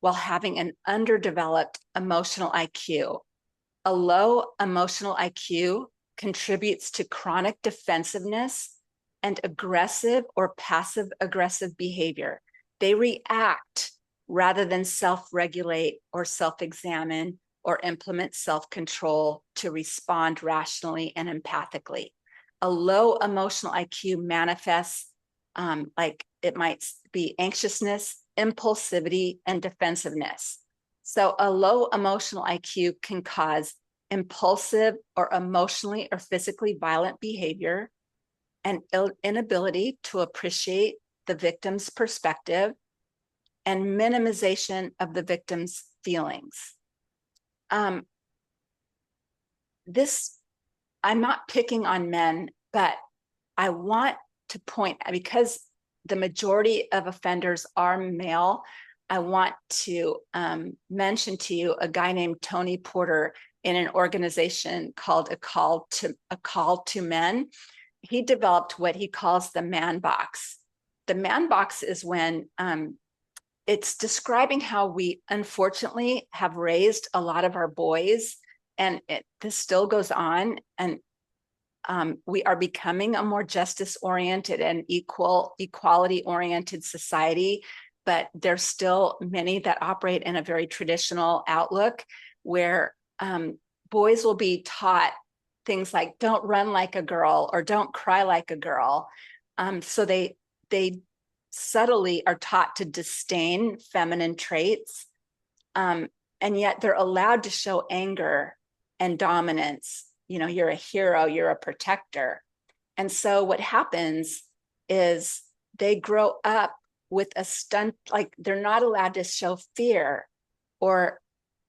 while having an underdeveloped emotional IQ. A low emotional IQ contributes to chronic defensiveness and aggressive or passive aggressive behavior. They react rather than self-regulate or self-examine or implement self-control to respond rationally and empathically. A low emotional IQ manifests like it might be anxiousness, impulsivity, and defensiveness. So a low emotional IQ can cause impulsive or emotionally or physically violent behavior, and inability to appreciate the victim's perspective, and minimization of the victim's feelings. I'm not picking on men, but I want to point, because the majority of offenders are male, I want to mention to you a guy named Tony Porter in an organization called A Call to Men. He developed what he calls the man box. The man box is when it's describing how we unfortunately have raised a lot of our boys, and this still goes on, and we are becoming a more justice-oriented and equality-oriented society, but there's still many that operate in a very traditional outlook, where boys will be taught things like don't run like a girl or don't cry like a girl. So they subtly are taught to disdain feminine traits, and yet they're allowed to show anger and dominance. You know, you're a hero, you're a protector. And so what happens is they grow up with a stunt, like they're not allowed to show fear, or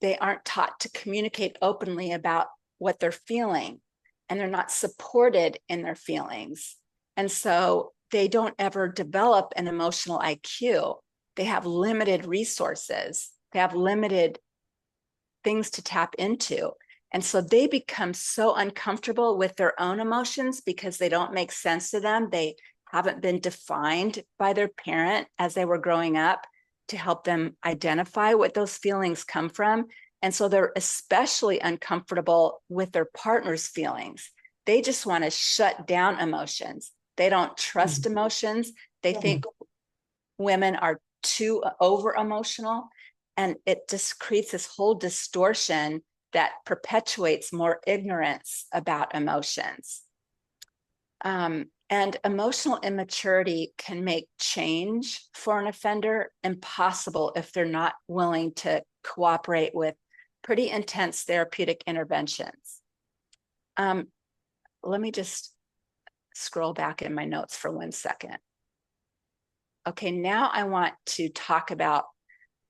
they aren't taught to communicate openly about what they're feeling, and they're not supported in their feelings. And so they don't ever develop an emotional IQ. They have limited resources. They have limited things to tap into. And so they become so uncomfortable with their own emotions because they don't make sense to them. They haven't been defined by their parent as they were growing up to help them identify what those feelings come from. And so they're especially uncomfortable with their partner's feelings. They just want to shut down emotions. They don't trust emotions. They think women are too over emotional, and it just creates this whole distortion that perpetuates more ignorance about emotions. And emotional immaturity can make change for an offender impossible if they're not willing to cooperate with pretty intense therapeutic interventions. Let me just scroll back in my notes for 1 second. Okay, now I want to talk about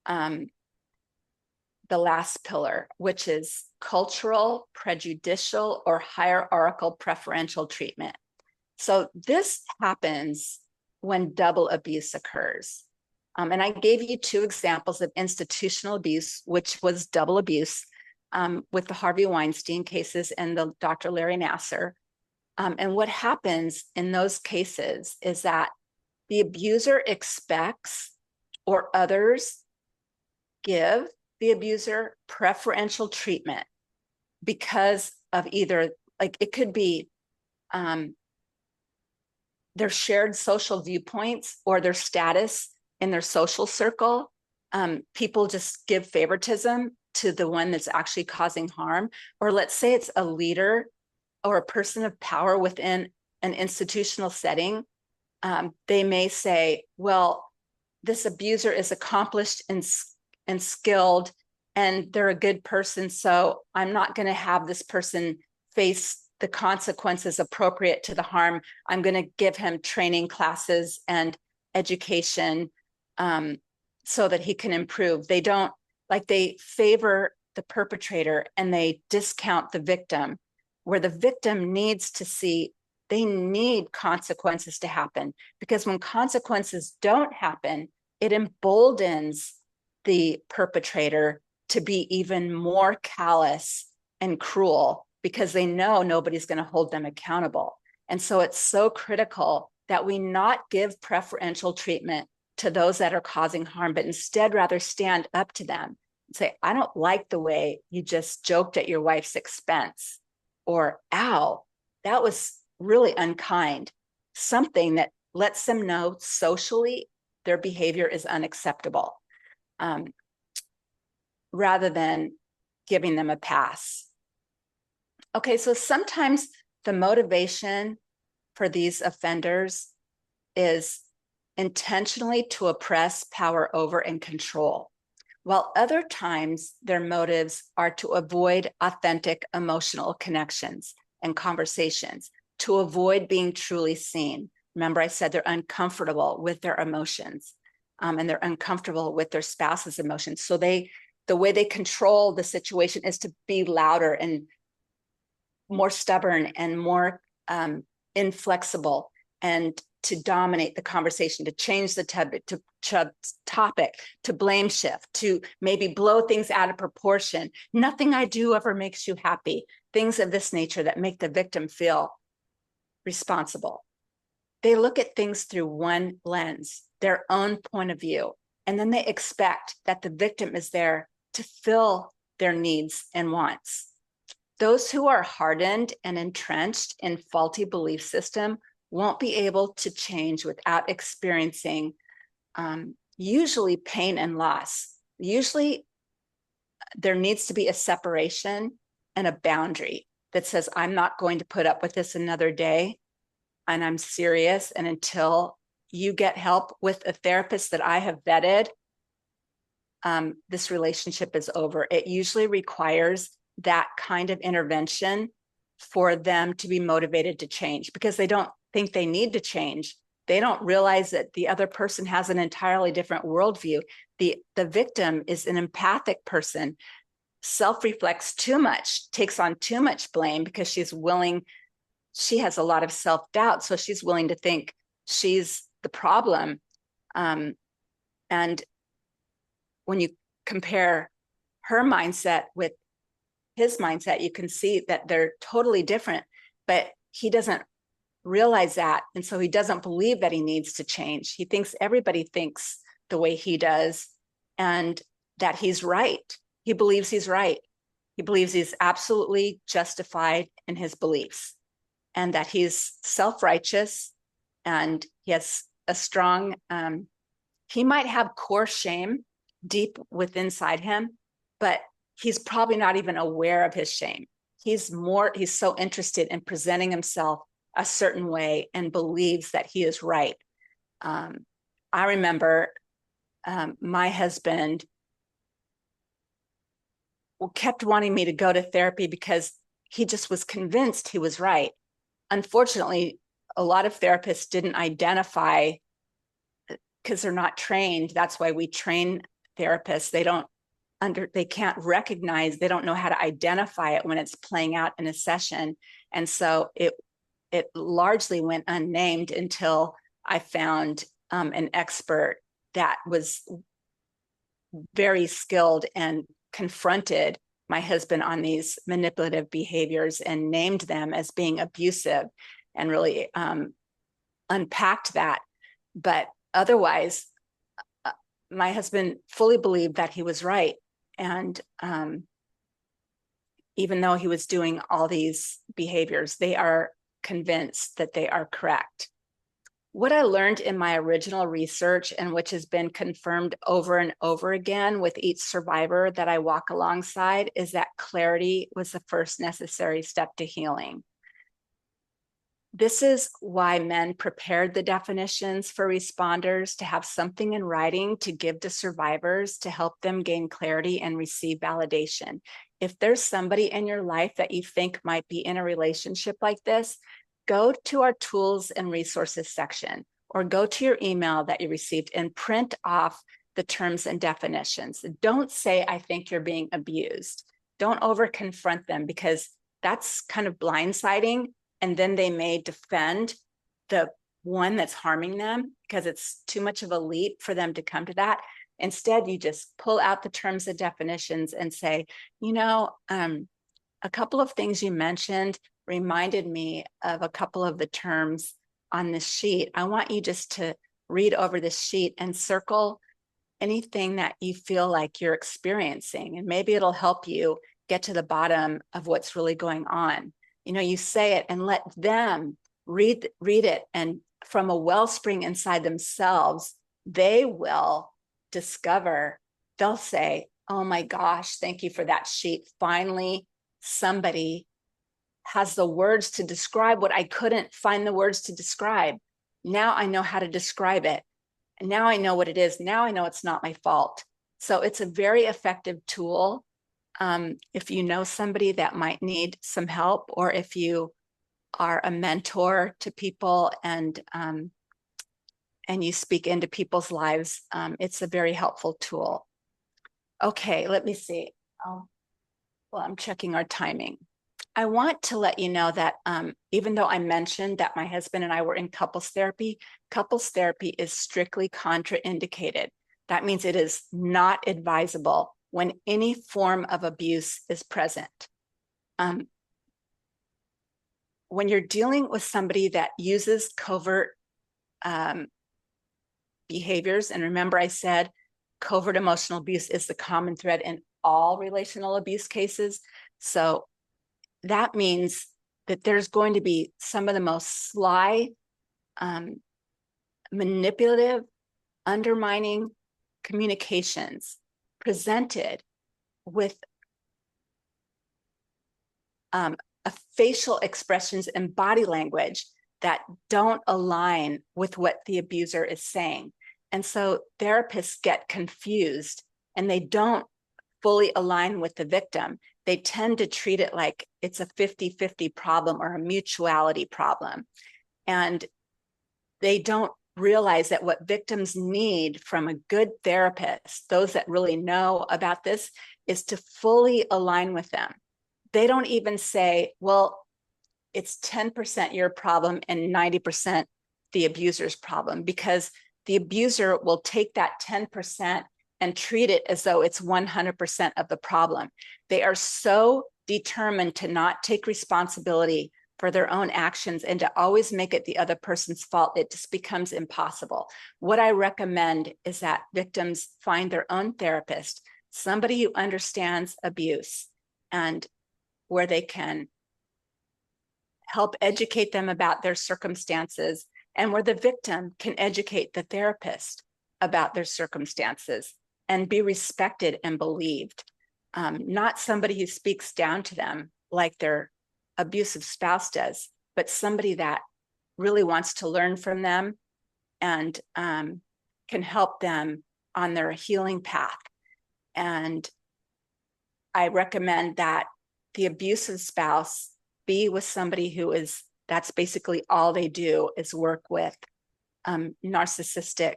the last pillar, which is cultural, prejudicial, or hierarchical preferential treatment. So this happens when double abuse occurs. And I gave you 2 examples of institutional abuse, which was double abuse with the Harvey Weinstein cases and the Dr. Larry Nassar. And what happens in those cases is that the abuser expects, or others give the abuser preferential treatment because of either, like, it could be their shared social viewpoints or their status in their social circle. People just give favoritism to the one that's actually causing harm. Or let's say it's a leader or a person of power within an institutional setting. They may say, well, this abuser is accomplished and skilled, and they're a good person, so I'm not going to have this person face the consequences appropriate to the harm. I'm going to give him training classes and education so that he can improve. They don't, like, they favor the perpetrator and they discount the victim, where the victim needs to see, they need consequences to happen, because when consequences don't happen, it emboldens the perpetrator to be even more callous and cruel, because they know nobody's going to hold them accountable. And so it's so critical that we not give preferential treatment to those that are causing harm, but instead rather stand up to them and say, I don't like the way you just joked at your wife's expense, or, ow, that was really unkind. Something that lets them know socially their behavior is unacceptable, rather than giving them a pass. Okay, so sometimes the motivation for these offenders is intentionally to oppress, power over, and control, while other times their motives are to avoid authentic emotional connections and conversations, to avoid being truly seen. Remember, I said they're uncomfortable with their emotions, and they're uncomfortable with their spouse's emotions. So the way they control the situation is to be louder and more stubborn and more inflexible, and to dominate the conversation, to change the topic, to blame shift, to maybe blow things out of proportion. Nothing I do ever makes you happy. Things of this nature that make the victim feel responsible. They look at things through one lens, their own point of view, and then they expect that the victim is there to fill their needs and wants. Those who are hardened and entrenched in faulty belief system won't be able to change without experiencing usually pain and loss. Usually there needs to be a separation and a boundary that says, I'm not going to put up with this another day, and I'm serious. And until you get help with a therapist that I have vetted, this relationship is over. It usually requires that kind of intervention for them to be motivated to change, because they don't think they need to change. They don't realize that the other person has an entirely different worldview. The victim is an empathic person, self-reflects too much, takes on too much blame because she has a lot of self-doubt. So she's willing to think she's the problem. And when you compare her mindset with his mindset, you can see that they're totally different, but he doesn't realize that. And so he doesn't believe that he needs to change. He thinks everybody thinks the way he does, and that he's right. He believes he's right. He believes he's absolutely justified in his beliefs. and that he's self-righteous and he has a strong, he might have core shame deep within inside him, but he's probably not even aware of his shame. He's so interested in presenting himself a certain way and believes that he is right. I remember my husband kept wanting me to go to therapy because he just was convinced he was right. Unfortunately, a lot of therapists didn't identify, because they're not trained. That's why we train therapists. They can't recognize, they don't know how to identify it when it's playing out in a session. And so it largely went unnamed until I found an expert that was very skilled and confronted my husband on these manipulative behaviors and named them as being abusive and really unpacked that. But otherwise, my husband fully believed that he was right. And even though he was doing all these behaviors, they are convinced that they are correct. What I learned in my original research, and which has been confirmed over and over again with each survivor that I walk alongside, is that clarity was the first necessary step to healing. This is why men prepared the definitions for responders, to have something in writing to give to survivors to help them gain clarity and receive validation. If there's somebody in your life that you think might be in a relationship like this, go to our tools and resources section, or go to your email that you received and print off the terms and definitions. Don't say, I think you're being abused. Don't over confront them, because that's kind of blindsiding. And then they may defend the one that's harming them because it's too much of a leap for them to come to that. Instead, you just pull out the terms and definitions and say, a couple of things you mentioned reminded me of a couple of the terms on this sheet. I want you just to read over this sheet and circle anything that you feel like you're experiencing, and maybe it'll help you get to the bottom of what's really going on. You say it and let them read it, and from a wellspring inside themselves, they will discover, they'll say, oh my gosh, thank you for that sheet. Finally, somebody has the words to describe what I couldn't find the words to describe. Now I know how to describe it. And now I know what it is. Now I know it's not my fault. So it's a very effective tool. If you know somebody that might need some help, or if you are a mentor to people and you speak into people's lives, it's a very helpful tool. Okay, let me see. I'm checking our timing. I want to let you know that even though I mentioned that my husband and I were in couples therapy is strictly contraindicated. That means it is not advisable when any form of abuse is present. When you're dealing with somebody that uses covert behaviors, and remember I said covert emotional abuse is the common thread in all relational abuse cases. So that means that there's going to be some of the most sly, manipulative, undermining communications presented with facial expressions and body language that don't align with what the abuser is saying. And so therapists get confused and they don't fully align with the victim. They tend to treat it like it's a 50-50 problem or a mutuality problem. And they don't realize that what victims need from a good therapist, those that really know about this, is to fully align with them. They don't even say, well, it's 10% your problem and 90% the abuser's problem, because the abuser will take that 10% and treat it as though it's 100% of the problem. They are so determined to not take responsibility for their own actions and to always make it the other person's fault. It just becomes impossible. What I recommend is that victims find their own therapist, somebody who understands abuse, and where they can help educate them about their circumstances, and where the victim can educate the therapist about their circumstances and be respected and believed. Not somebody who speaks down to them like their abusive spouse does, but somebody that really wants to learn from them and can help them on their healing path. And I recommend that the abusive spouse be with somebody who is, that's basically all they do is work with narcissistic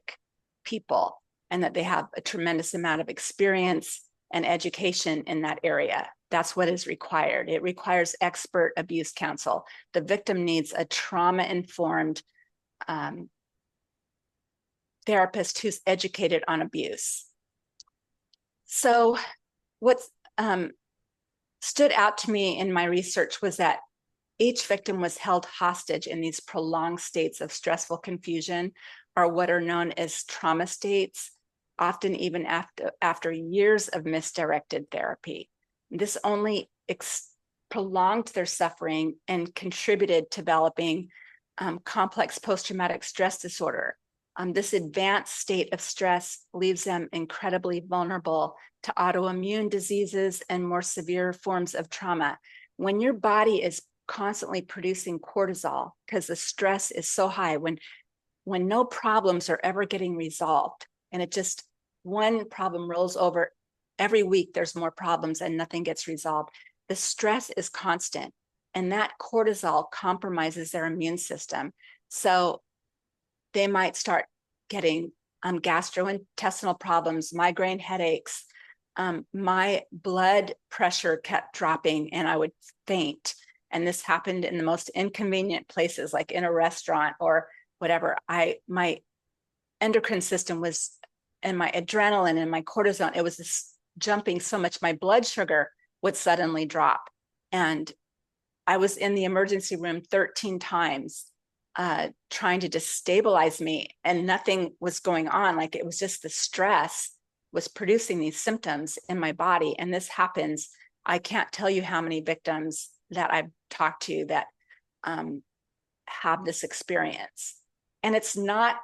people, and that they have a tremendous amount of experience and education in that area. That's what is required. It requires expert abuse counsel. The victim needs a trauma-informed therapist who's educated on abuse. So what stood out to me in my research was that each victim was held hostage in these prolonged states of stressful confusion, or what are known as trauma states, often even after years of misdirected therapy. This only prolonged their suffering and contributed to developing complex post-traumatic stress disorder. This advanced state of stress leaves them incredibly vulnerable to autoimmune diseases and more severe forms of trauma. When your body is constantly producing cortisol because the stress is so high, when no problems are ever getting resolved, and it just, one problem rolls over every week, there's more problems and nothing gets resolved. The stress is constant, and that cortisol compromises their immune system. So they might start getting gastrointestinal problems, migraine headaches. My blood pressure kept dropping and I would faint. And this happened in the most inconvenient places, like in a restaurant or whatever. My endocrine system was, and my adrenaline and my cortisone, it was just jumping so much, my blood sugar would suddenly drop. And I was in the emergency room 13 times trying to just stabilize me, and nothing was going on. Like, it was just the stress was producing these symptoms in my body. And this happens, I can't tell you how many victims that I've talked to that have this experience. And it's not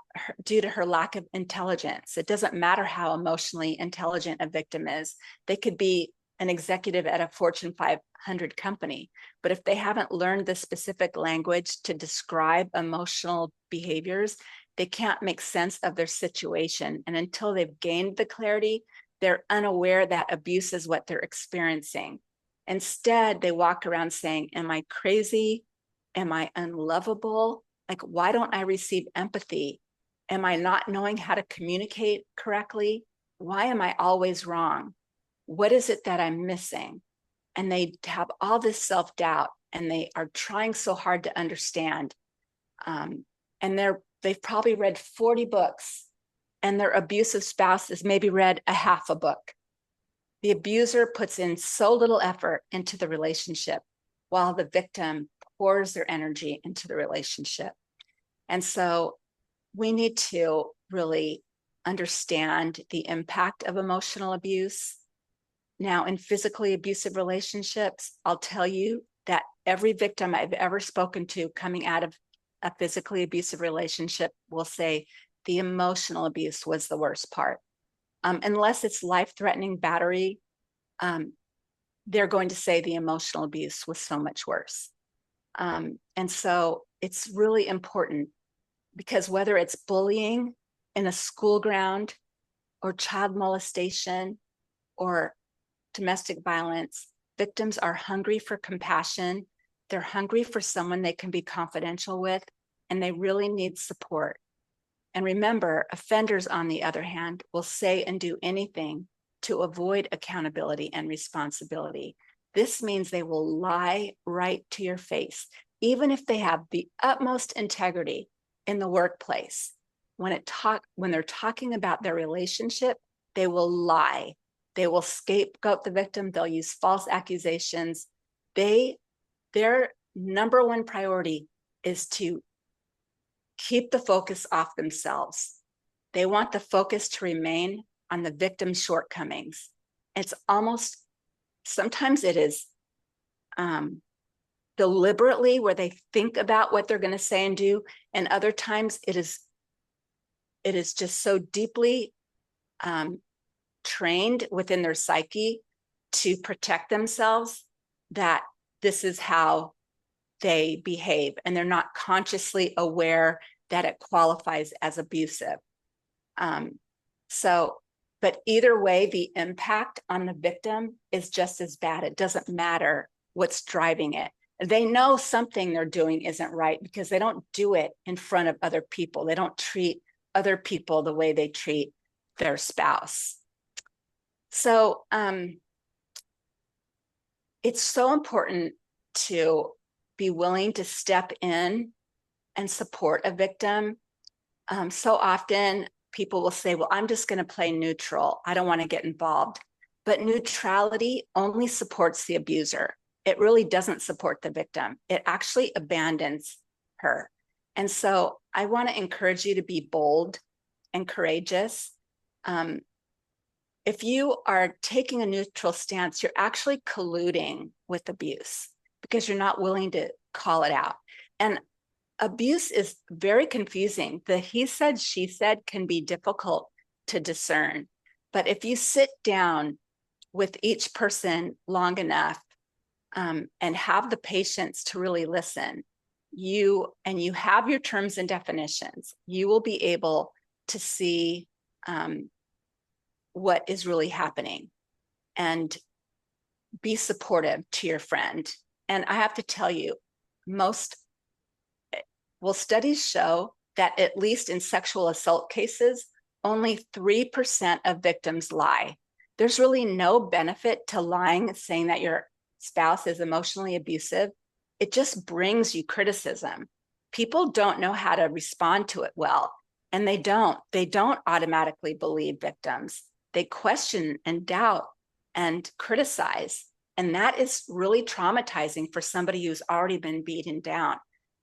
due to her lack of intelligence. It doesn't matter how emotionally intelligent a victim is. They could be an executive at a Fortune 500 company, but if they haven't learned the specific language to describe emotional behaviors, they can't make sense of their situation. And until they've gained the clarity, they're unaware that abuse is what they're experiencing. Instead, they walk around saying, am I crazy? Am I unlovable? Like, why don't I receive empathy? Am I not knowing how to communicate correctly? Why am I always wrong? What is it that I'm missing? And they have all this self-doubt, and they are trying so hard to understand. And they've probably read 40 books, and their abusive spouse has maybe read a half a book. The abuser puts in so little effort into the relationship, while the victim pours their energy into the relationship. And so we need to really understand the impact of emotional abuse. Now, in physically abusive relationships, I'll tell you that every victim I've ever spoken to coming out of a physically abusive relationship will say the emotional abuse was the worst part. Unless it's life-threatening battery, they're going to say the emotional abuse was so much worse. And so it's really important, because whether it's bullying in a school ground, or child molestation, or domestic violence, victims are hungry for compassion. They're hungry for someone they can be confidential with, and they really need support. And remember, offenders, on the other hand, will say and do anything to avoid accountability and responsibility. This means they will lie right to your face, even if they have the utmost integrity in the workplace. When they're talking about their relationship, they will lie. They will scapegoat the victim. They'll use false accusations. Their number one priority is to keep the focus off themselves. They want the focus to remain on the victim's shortcomings. It's almost, sometimes it is the deliberately, where they think about what they're going to say and do. And other times it is just so deeply trained within their psyche to protect themselves that this is how they behave, and they're not consciously aware that it qualifies as abusive. But either way, the impact on the victim is just as bad. It doesn't matter what's driving it. They know something they're doing isn't right because they don't do it in front of other people. They don't treat other people the way they treat their spouse. So it's so important to be willing to step in and support a victim. So often people will say, well, I'm just going to play neutral. I don't want to get involved. But neutrality only supports the abuser. It really doesn't support the victim. It actually abandons her. And so I want to encourage you to be bold and courageous. If you are taking a neutral stance, you're actually colluding with abuse because you're not willing to call it out. And abuse is very confusing. The he said, she said can be difficult to discern. But if you sit down with each person long enough and have the patience to really listen, you have your terms and definitions, you will be able to see what is really happening and be supportive to your friend. And I have to tell you, studies show that at least in sexual assault cases, only 3% of victims lie. There's really no benefit to lying, saying that your spouse is emotionally abusive. It just brings you criticism. People don't know how to respond to it well, and they don't automatically believe victims. They question and doubt and criticize. And that is really traumatizing for somebody who's already been beaten down.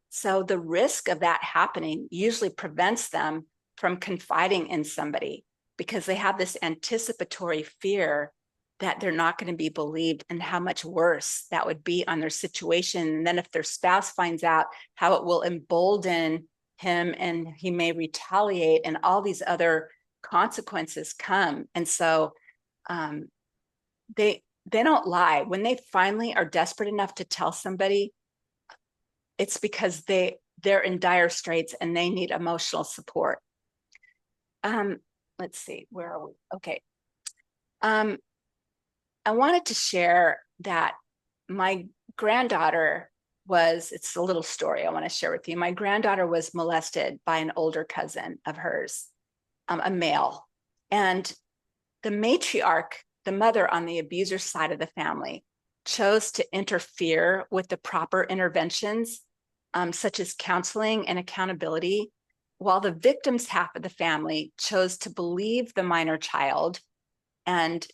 So the risk of that happening usually prevents them from confiding in somebody because they have this anticipatory fear that they're not going to be believed and how much worse that would be on their situation. And then if their spouse finds out, how it will embolden him and he may retaliate and all these other consequences come. And so they don't lie. When they finally are desperate enough to tell somebody, it's because they're in dire straits and they need emotional support. Let's see, where are we? Okay. I wanted to share that my granddaughter it's a little story I want to share with you. My granddaughter was molested by an older cousin of hers, a male. And the matriarch, the mother on the abuser side of the family, chose to interfere with the proper interventions, such as counseling and accountability, while the victim's half of the family chose to believe the minor child and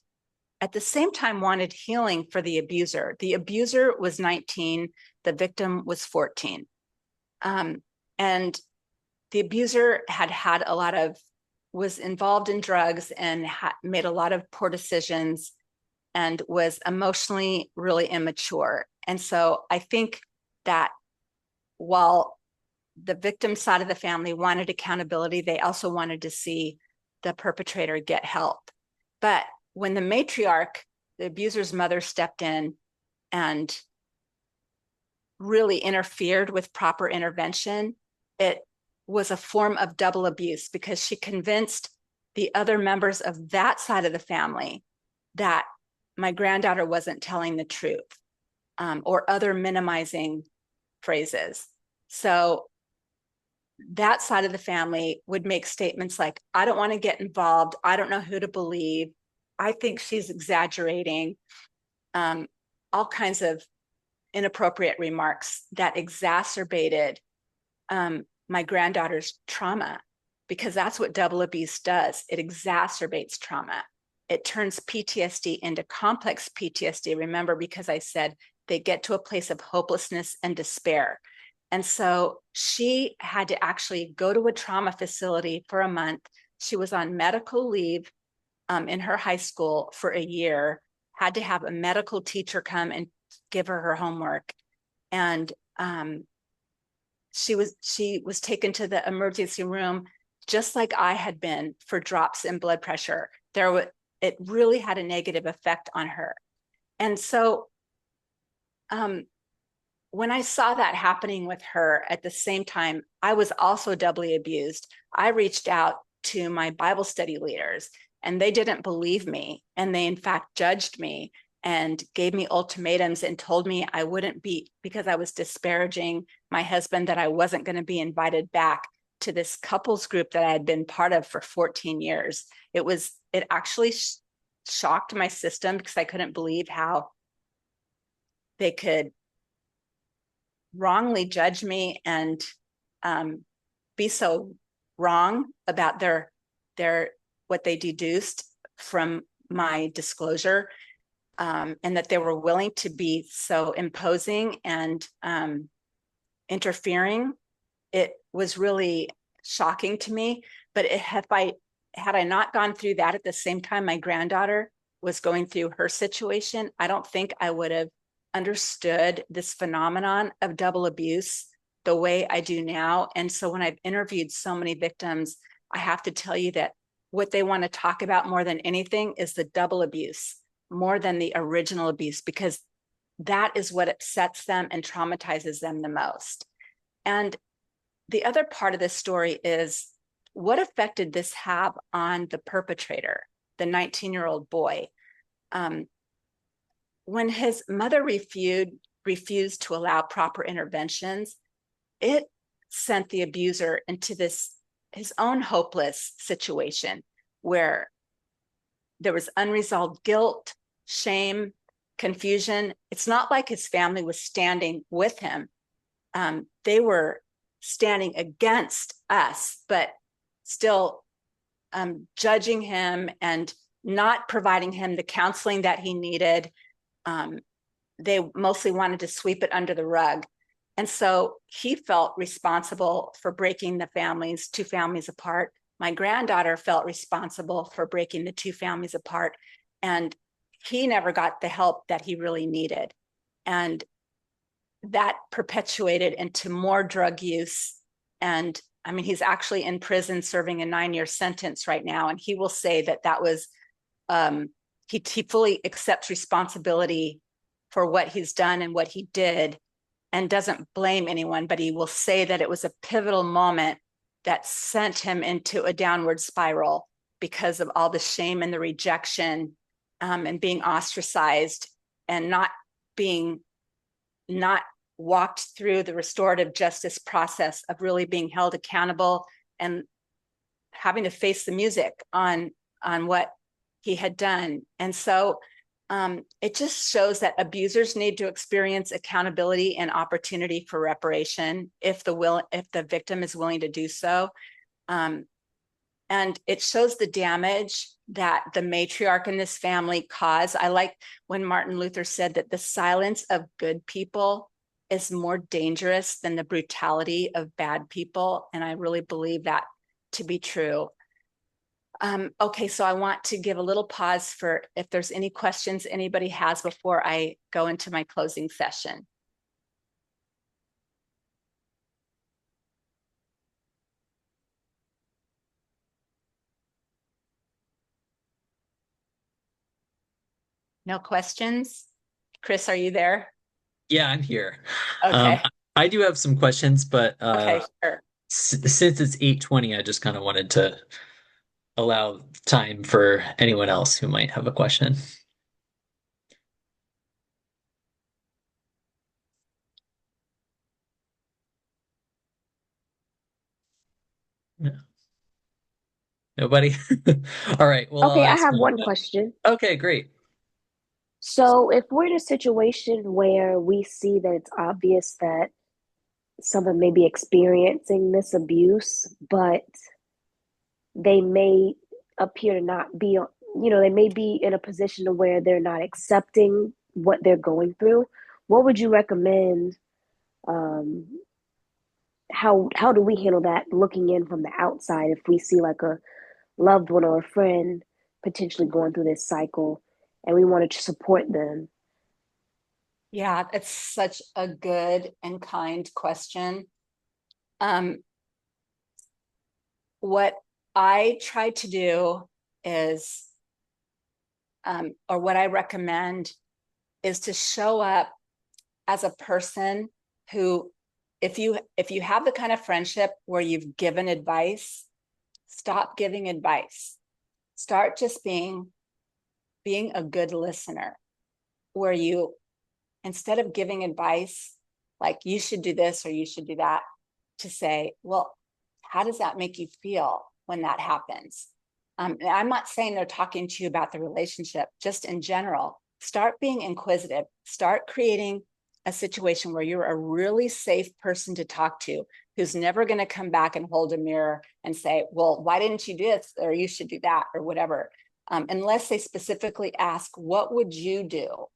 at the same time wanted healing for the abuser. The abuser was 19, the victim was 14. And the abuser was involved in drugs and made a lot of poor decisions and was emotionally really immature. And so I think that while the victim side of the family wanted accountability, they also wanted to see the perpetrator get help. But when the matriarch, the abuser's mother, stepped in and really interfered with proper intervention, it was a form of double abuse because she convinced the other members of that side of the family that my granddaughter wasn't telling the truth, or other minimizing phrases. So that side of the family would make statements like, I don't want to get involved. I don't know who to believe. I think she's exaggerating. All kinds of inappropriate remarks that exacerbated my granddaughter's trauma, because that's what double abuse does. It exacerbates trauma. It turns PTSD into complex PTSD. Remember, because I said they get to a place of hopelessness and despair. And so she had to actually go to a trauma facility for a month. She was on medical leave in her high school for a year, had to have a medical teacher come and give her homework. and she was taken to the emergency room just like I had been for drops in blood pressure. It really had a negative effect on her. And so when I saw that happening with her at the same time, I was also doubly abused. I reached out to my Bible study leaders and they didn't believe me. And they, in fact, judged me and gave me ultimatums and told me I wouldn't be, because I was disparaging my husband, that I wasn't going to be invited back to this couples group that I had been part of for 14 years. It actually shocked my system because I couldn't believe how they could wrongly judge me and be so wrong about their what they deduced from my disclosure, and that they were willing to be so imposing and interfering. It was really shocking to me. But had I not gone through that at the same time my granddaughter was going through her situation, I don't think I would have understood this phenomenon of double abuse the way I do now. And so when I've interviewed so many victims, I have to tell you that what they want to talk about more than anything is the double abuse, more than the original abuse, because that is what upsets them and traumatizes them the most. And the other part of this story is, what effect did this have on the perpetrator, the 19-year-old boy? When his mother refused to allow proper interventions, it sent the abuser into his own hopeless situation where there was unresolved guilt, shame, confusion. It's not like his family was standing with him. They were standing against us, but still judging him and not providing him the counseling that he needed. They mostly wanted to sweep it under the rug. And so he felt responsible for breaking the two families apart. My granddaughter felt responsible for breaking the two families apart. And he never got the help that he really needed. And that perpetuated into more drug use. And I mean, he's actually in prison serving a 9-year sentence right now. And he will say that was, he fully accepts responsibility for what he's done and what he did and doesn't blame anyone, but he will say that it was a pivotal moment that sent him into a downward spiral because of all the shame and the rejection, and being ostracized and not walked through the restorative justice process of really being held accountable and having to face the music on what he had done. And so it just shows that abusers need to experience accountability and opportunity for reparation if the victim is willing to do so. And it shows the damage that the matriarch in this family caused. I like when Martin Luther said that the silence of good people is more dangerous than the brutality of bad people. And I really believe that to be true. Okay, so I want to give a little pause for if there's any questions anybody has before I go into my closing session. No questions? Chris, are you there? Yeah, I'm here. Okay. I do have some questions, but Okay, sure. since it's 8:20, I just kind of wanted to allow time for anyone else who might have a question. No. Nobody? All right, well, I'll Okay, I ask have one. one question. Okay, great. So, if we're in a situation where we see that it's obvious that someone may be experiencing this abuse, but they may appear to not be, they may be in a position where they're not accepting what they're going through, what would you recommend? Um, how do we handle that looking in from the outside if we see like a loved one or a friend potentially going through this cycle and we want to support them? Yeah, it's such a good and kind question. Um, what I try to do is, or what I recommend is to show up as a person who, if you have the kind of friendship where you've given advice, stop giving advice. Start just being a good listener, where you, instead of giving advice like you should do this or you should do that, to say, well, how does that make you feel when that happens? I'm not saying they're talking to you about the relationship, just in general. Start being inquisitive. Start creating a situation where you're a really safe person to talk to, who's never going to come back and hold a mirror and say, well, why didn't you do this? Or you should do that, or whatever. Unless they specifically ask, what would you do?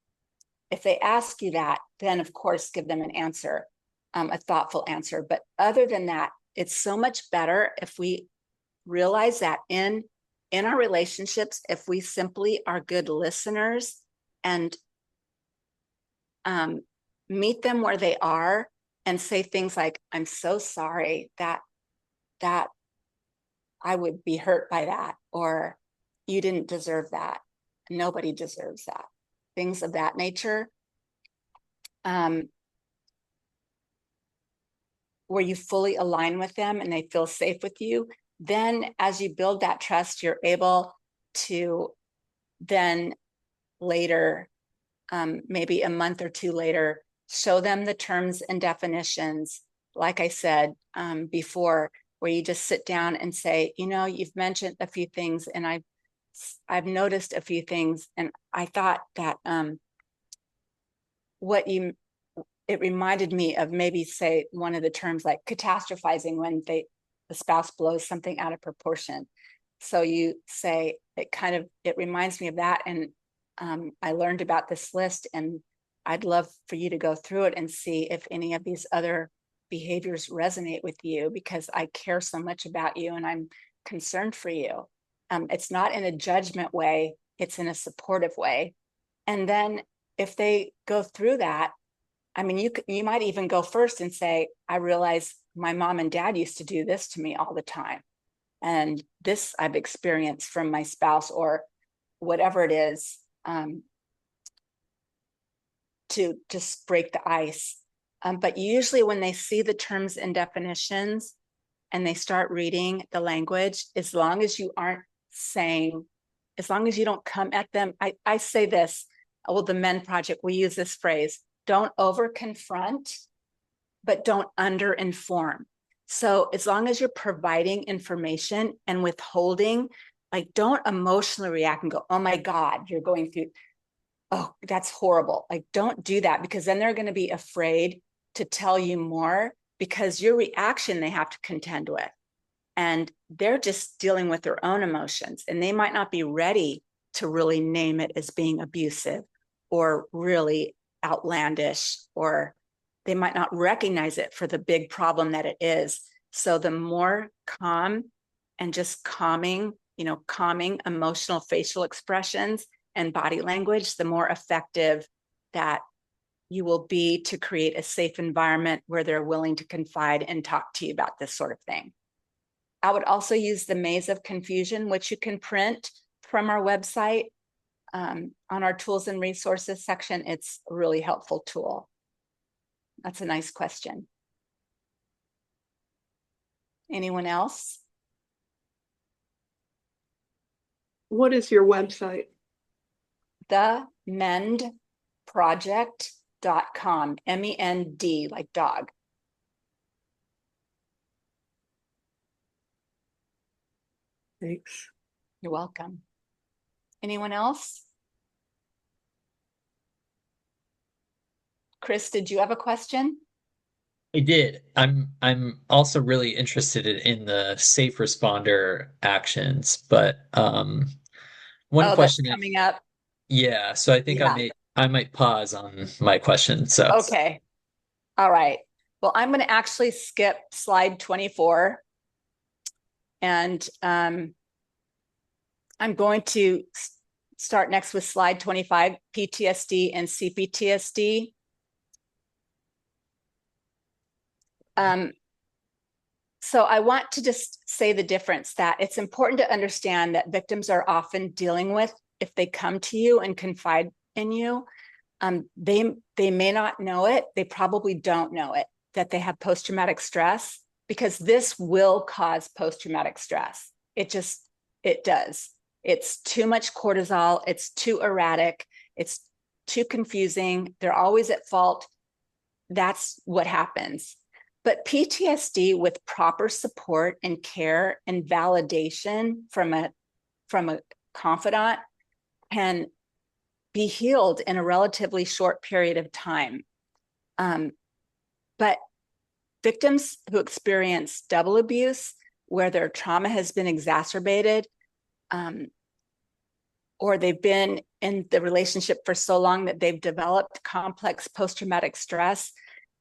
If they ask you that, then of course, give them an answer, a thoughtful answer. But other than that, it's so much better if we realize that in our relationships, if we simply are good listeners and meet them where they are and say things like, I'm so sorry that I would be hurt by that, or you didn't deserve that. Nobody deserves that. Things of that nature. Where you fully align with them and they feel safe with you, then as you build that trust, you're able to then later, maybe a month or two later, show them the terms and definitions, like I said before, where you just sit down and say, you know, you've mentioned a few things and I've noticed a few things, and I thought that it reminded me of, maybe say one of the terms like catastrophizing, when the spouse blows something out of proportion. So you say, it reminds me of that. And I learned about this list, and I'd love for you to go through it and see if any of these other behaviors resonate with you, because I care so much about you and I'm concerned for you. It's not in a judgment way, it's in a supportive way. And then if they go through that, I mean, you might even go first and say, I realize my mom and dad used to do this to me all the time. And this I've experienced from my spouse, or whatever it is, to just break the ice. But usually when they see the terms and definitions and they start reading the language, as long as you aren't saying, as long as you don't come at them, I say this, well, the Men Project, we use this phrase, don't over confront, but don't under inform. So as long as you're providing information and withholding, like, don't emotionally react and go, oh my God, you're going through, oh, that's horrible. Like, don't do that, because then they're going to be afraid to tell you more, because your reaction they have to contend with. And they're just dealing with their own emotions, and they might not be ready to really name it as being abusive or really outlandish, or they might not recognize it for the big problem that it is. So the more calm and just calming emotional facial expressions and body language, the more effective that you will be to create a safe environment where they're willing to confide and talk to you about this sort of thing. I would also use the Maze of Confusion, which you can print from our website on our tools and resources section. It's a really helpful tool. That's a nice question. Anyone else? What is your website? themendproject.com, MEND, like dog. Thanks. You're welcome. Anyone else? Chris, did you have a question? I did. I'm also really interested in the safe responder actions, but one Oh, that's question coming up. yeah, so I think Yeah. I might pause on my question. So Okay. All right. Well, I'm going to actually skip slide 24, and I'm going to start next with slide 25, PTSD and CPTSD. So I want to just say the difference, that it's important to understand that victims are often dealing with, if they come to you and confide in you, they may not know it. They probably don't know it, that they have post-traumatic stress, because this will cause post-traumatic stress. It does. It's too much cortisol. It's too erratic. It's too confusing. They're always at fault. That's what happens. But PTSD with proper support and care and validation from a confidant can be healed in a relatively short period of time. But victims who experience double abuse, where their trauma has been exacerbated, or they've been in the relationship for so long that they've developed complex post-traumatic stress,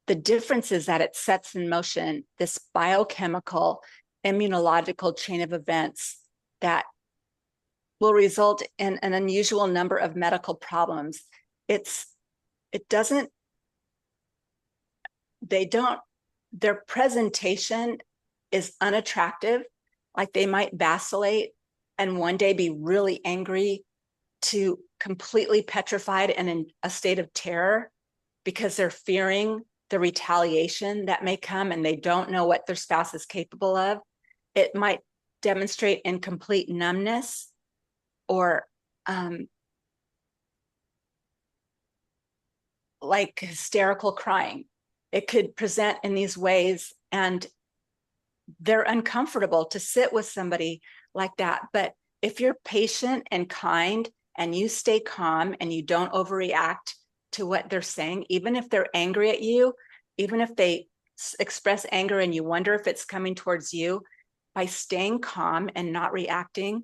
the difference is that it sets in motion this biochemical, immunological chain of events that will result in an unusual number of medical problems. Their presentation is unattractive, like they might vacillate and one day be really angry to completely petrified and in a state of terror because they're fearing the retaliation that may come and they don't know what their spouse is capable of. It might demonstrate in complete numbness or like hysterical crying. It could present in these ways, and they're uncomfortable to sit with somebody like that. But if you're patient and kind and you stay calm and you don't overreact to what they're saying, even if they're angry at you, even if they express anger and you wonder if it's coming towards you, by staying calm and not reacting,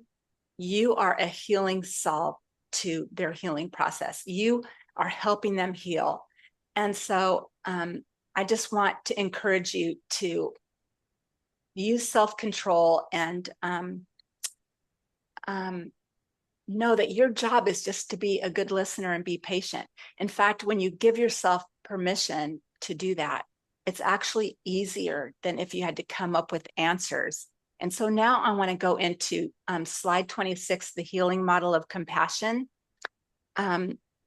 you are a healing solve to their healing process. You are helping them heal. And so I just want to encourage you to use self-control and know that your job is just to be a good listener and be patient. In fact, when you give yourself permission to do that, it's actually easier than if you had to come up with answers. And so now I want to go into slide 26, the healing model of compassion.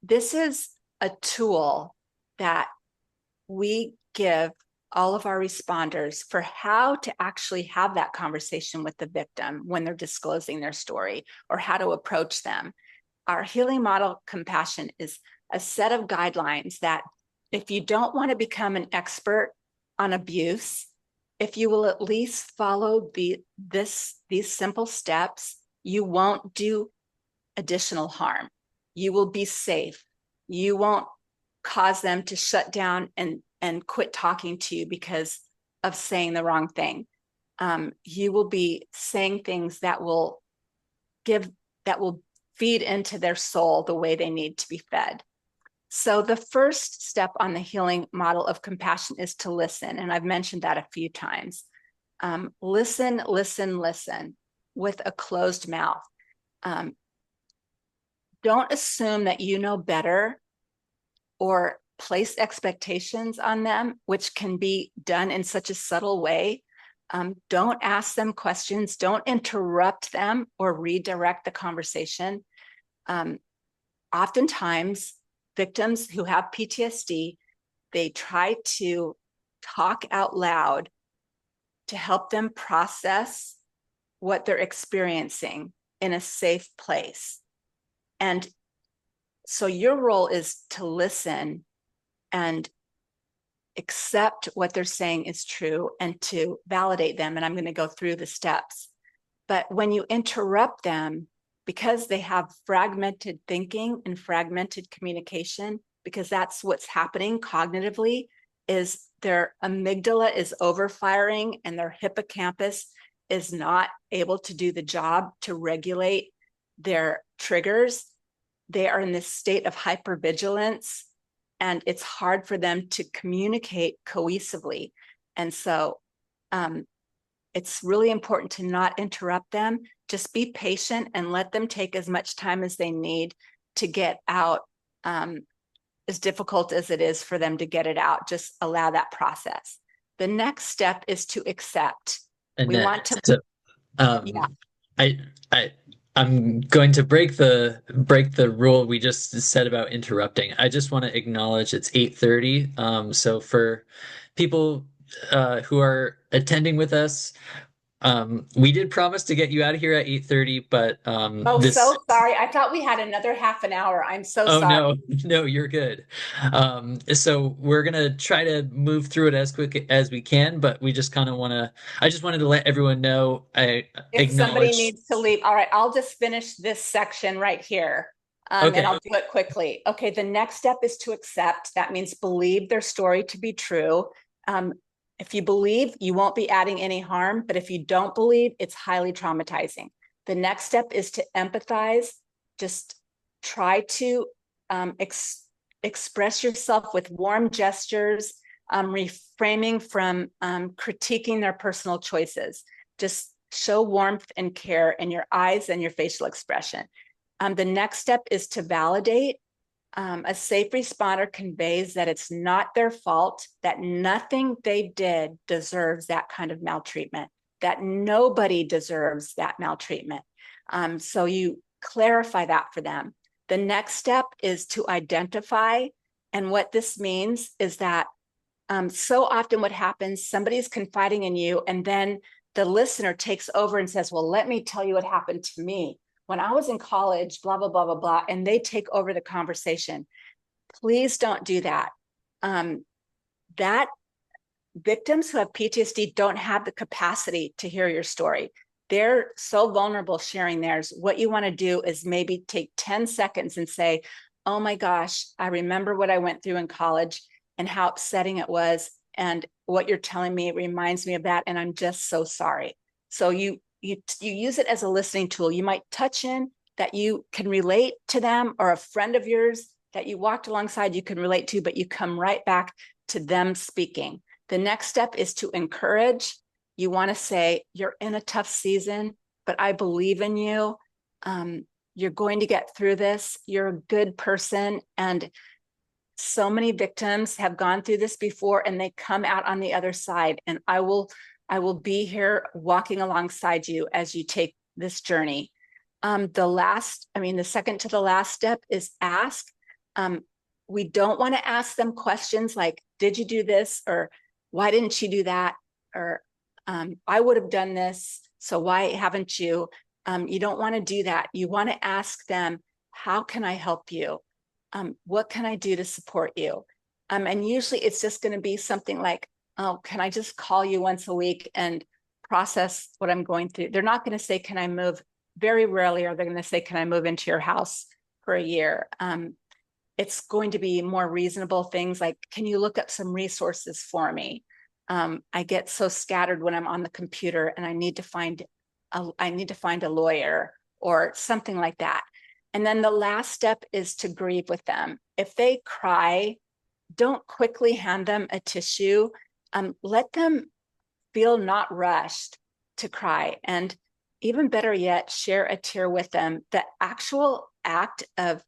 This is a tool that we give all of our responders for how to actually have that conversation with the victim when they're disclosing their story, or how to approach them. Our healing model compassion is a set of guidelines that, if you don't want to become an expert on abuse, if you will at least follow these simple steps, you won't do additional harm. You will be safe. You won't cause them to shut down and quit talking to you because of saying the wrong thing. You will be saying things that will feed into their soul the way they need to be fed. So the first step on the healing model of compassion is to listen. And I've mentioned that a few times. Listen, listen, listen with a closed mouth. Don't assume that you know better or place expectations on them, which can be done in such a subtle way. Don't ask them questions. Don't interrupt them or redirect the conversation. Oftentimes, victims who have PTSD, they try to talk out loud to help them process what they're experiencing in a safe place. And so your role is to listen and accept what they're saying is true and to validate them. And I'm going to go through the steps. But when you interrupt them, because they have fragmented thinking and fragmented communication, because that's what's happening cognitively, is their amygdala is overfiring and their hippocampus is not able to do the job to regulate their triggers. They are in this state of hypervigilance, and it's hard for them to communicate cohesively. And so it's really important to not interrupt them. Just be patient and let them take as much time as they need to get out. As difficult as it is for them to get it out, just allow that process. The next step is to accept. We Annette, want to, so yeah. I I I'm going to break the rule we just said about interrupting. I just want to acknowledge it's 8:30. So for people who are attending with us, we did promise to get you out of here at 8:30, but Oh, this so sorry. I thought we had another half an hour. I'm so oh sorry. no, no, you're good. So we're gonna try to move through it as quick as we can, but we just kind of want to. I just wanted to let everyone know. I If somebody acknowledge. needs to leave, all right, I'll just finish this section right here. And Okay, I'll do it quickly. Okay, the next step is to accept. That means believe their story to be true. Um, if you believe, you won't be adding any harm, but if you don't believe, it's highly traumatizing. The next step is to empathize. Just try to express yourself with warm gestures, reframing from critiquing their personal choices. Just show warmth and care in your eyes and your facial expression. The next step is to validate. A safe responder conveys that it's not their fault, that nothing they did deserves that kind of maltreatment, that nobody deserves that maltreatment. So you clarify that for them. The next step is to identify. And what this means is that so often what happens, somebody's confiding in you, and then the listener takes over and says, well, let me tell you what happened to me when I was in college, blah, blah, blah, blah, blah. And they take over the conversation. Please don't do that. That victims who have PTSD don't have the capacity to hear your story. They're so vulnerable sharing theirs. What you want to do is maybe take 10 seconds and say, oh my gosh, I remember what I went through in college and how upsetting it was. And what you're telling me reminds me of that. And I'm just so sorry. So you use it as a listening tool. You might touch in that you can relate to them, or a friend of yours that you walked alongside you can relate to, but you come right back to them speaking. The next step is to encourage. You want to say, you're in a tough season, but I believe in you. You're going to get through this. You're a good person. And so many victims have gone through this before and they come out on the other side. And I will be here walking alongside you as you take this journey. The second to the last step is ask. We don't want to ask them questions like, did you do this? Or why didn't you do that? Or I would have done this, so why haven't you? You don't want to do that. You want to ask them, how can I help you? What can I do to support you? And usually it's just going to be something like, oh, can I just call you once a week and process what I'm going through? They're not going to say, can I move? Very rarely are they going to say, can I move into your house for a year? It's going to be more reasonable things like, can you look up some resources for me? I get so scattered when I'm on the computer and I need to find a lawyer or something like that. And then the last step is to grieve with them. If they cry, don't quickly hand them a tissue. Let them feel not rushed to cry. And even better yet, share a tear with them. The actual act of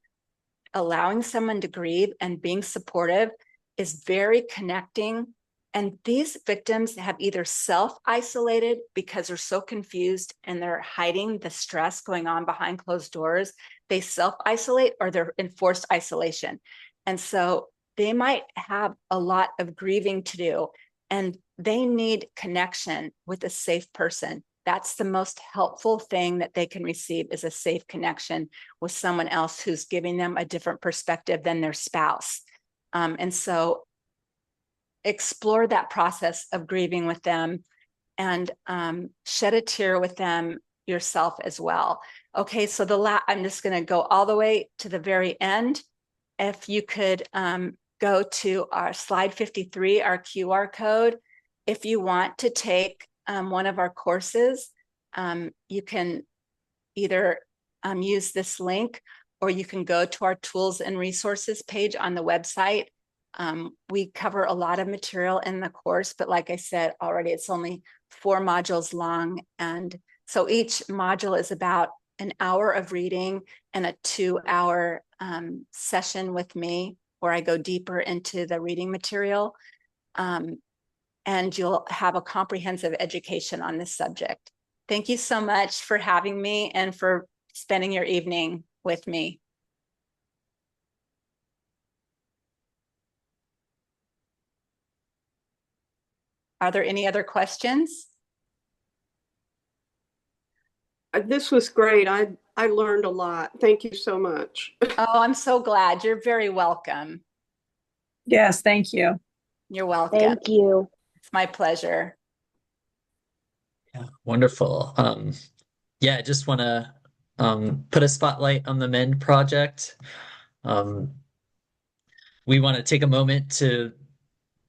allowing someone to grieve and being supportive is very connecting. And these victims have either self-isolated because they're so confused and they're hiding the stress going on behind closed doors. They self-isolate, or they're in forced isolation. And so they might have a lot of grieving to do, and they need connection with a safe person. That's the most helpful thing that they can receive, is a safe connection with someone else who's giving them a different perspective than their spouse. And so explore that process of grieving with them, and shed a tear with them yourself as well. Okay, so I'm just going to go all the way to the very end. If you could go to our slide 53, our QR code. If you want to take one of our courses, you can either use this link, or you can go to our tools and resources page on the website. We cover a lot of material in the course, but like I said already, it's only 4 modules long. And so each module is about an hour of reading and a 2-hour session with me, where I go deeper into the reading material. and you'll have a comprehensive education on this subject. Thank you so much for having me and for spending your evening with me. Are there any other questions? This was great. I learned a lot. Thank you so much. Oh, I'm so glad. You're very welcome. Yes, thank you. You're welcome. Thank you. It's my pleasure. Yeah, wonderful. Yeah, I just want to put a spotlight on the MEND project. Um, we want to take a moment to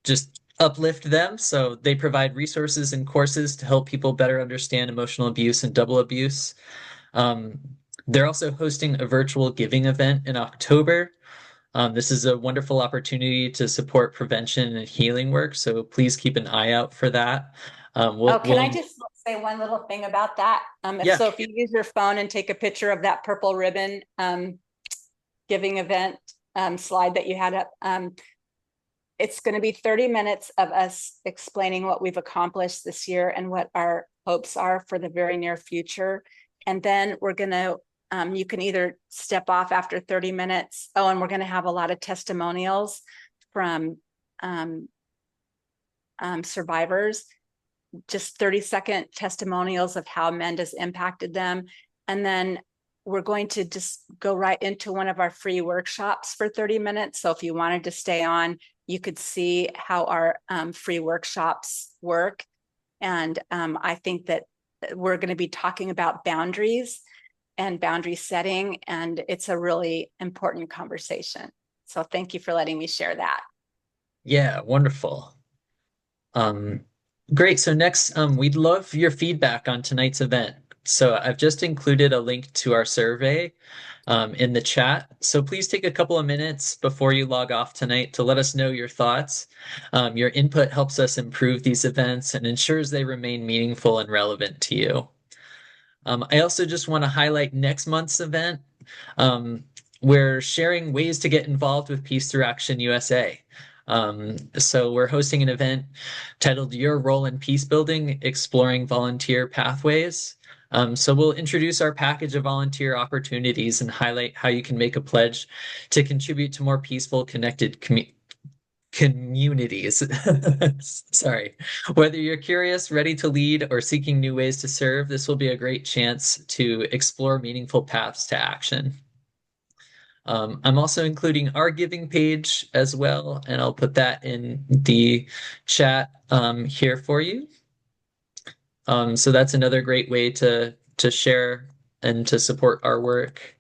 just uplift them. So they provide resources and courses to help people better understand emotional abuse and double abuse. Um, they're also hosting a virtual giving event in October. This is a wonderful opportunity to support prevention and healing work. So please keep an eye out for that. Can I just say one little thing about that? Yeah. So if you use your phone and take a picture of that purple ribbon giving event slide that you had up, it's going to be 30 minutes of us explaining what we've accomplished this year and what our hopes are for the very near future. And then we're going to, you can either step off after 30 minutes. Oh, and we're going to have a lot of testimonials from survivors, just 30-second testimonials of how MEND has impacted them. And then we're going to just go right into one of our free workshops for 30 minutes. So if you wanted to stay on, you could see how our free workshops work. And I think that we're going to be talking about boundaries and boundary setting, and it's a really important conversation. So thank you for letting me share that. Yeah, wonderful. Great. So next, we'd love your feedback on tonight's event. So I've just included a link to our survey in the chat. So please take a couple of minutes before you log off tonight to let us know your thoughts. Your input helps us improve these events and ensures they remain meaningful and relevant to you. I also just want to highlight next month's event. We're sharing ways to get involved with Peace Through Action USA. So we're hosting an event titled Your Role in Peace Building, Exploring Volunteer Pathways. So we'll introduce our package of volunteer opportunities and highlight how you can make a pledge to contribute to more peaceful, connected communities. Sorry. Whether you're curious, ready to lead, or seeking new ways to serve, this will be a great chance to explore meaningful paths to action. I'm also including our giving page as well, and I'll put that in the chat here for you. So that's another great way to share and to support our work.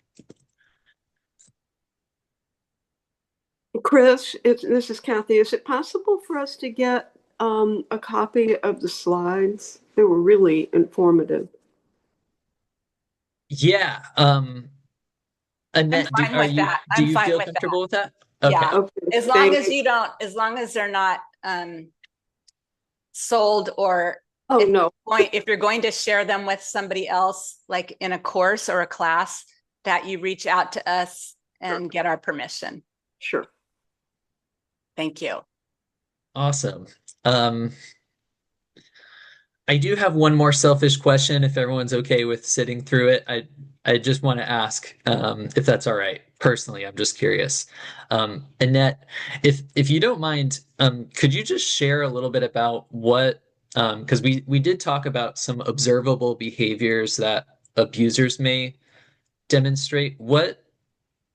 Chris, this is Kathy. Is it possible for us to get a copy of the slides? They were really informative. Yeah. Annette, do you feel comfortable with that? Okay. Yeah. Okay, As long as you don't, as long as they're not sold, or oh no, if you're going to share them with somebody else, like in a course or a class, that you reach out to us and get our permission. sure. Thank you. Awesome. I do have one more selfish question, if everyone's okay with sitting through it. I just want to ask if that's all right. Personally, I'm just curious. Annette, if you don't mind, could you just share a little bit about what, because we did talk about some observable behaviors that abusers may demonstrate. What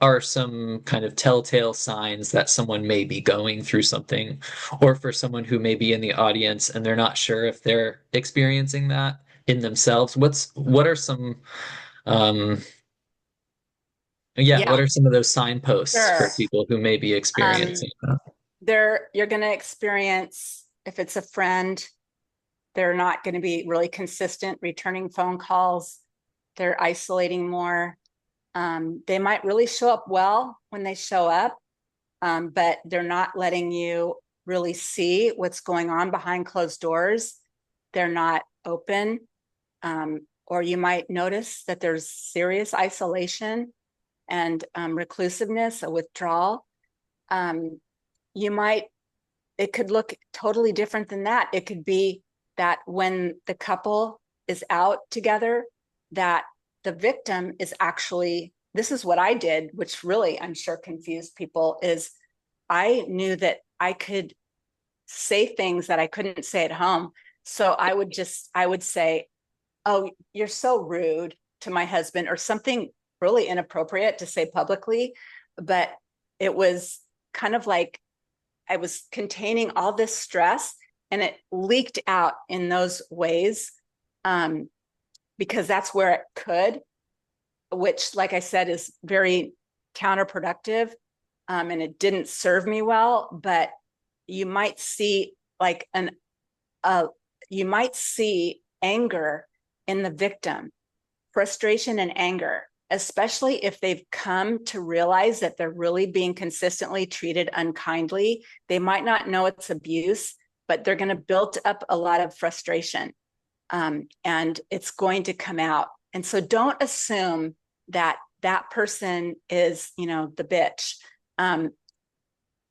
are some kind of telltale signs that someone may be going through something, or for someone who may be in the audience and they're not sure if they're experiencing that in themselves? What are some what are some of those signposts for people who may be experiencing that? You're going to experience, if it's a friend, they're not going to be really consistent returning phone calls. They're isolating more. They might really show up well when they show up, but they're not letting you really see what's going on behind closed doors. They're not open. Or you might notice that there's serious isolation and reclusiveness, a withdrawal. You might it could look totally different than that. It could be that when the couple is out together, that the victim is actually, this is what I did, which really I'm sure confused people, is I knew that I could say things that I couldn't say at home. So I would say, oh, you're so rude to my husband, or something really inappropriate to say publicly. But it was kind of like I was containing all this stress, and it leaked out in those ways, because that's where it could, which, like I said, is very counterproductive, and it didn't serve me well. But you might see like you might see anger in the victim, frustration and anger, especially if they've come to realize that they're really being consistently treated unkindly. They might not know it's abuse, but they're going to build up a lot of frustration, and it's going to come out. And so don't assume that that person is, the bitch.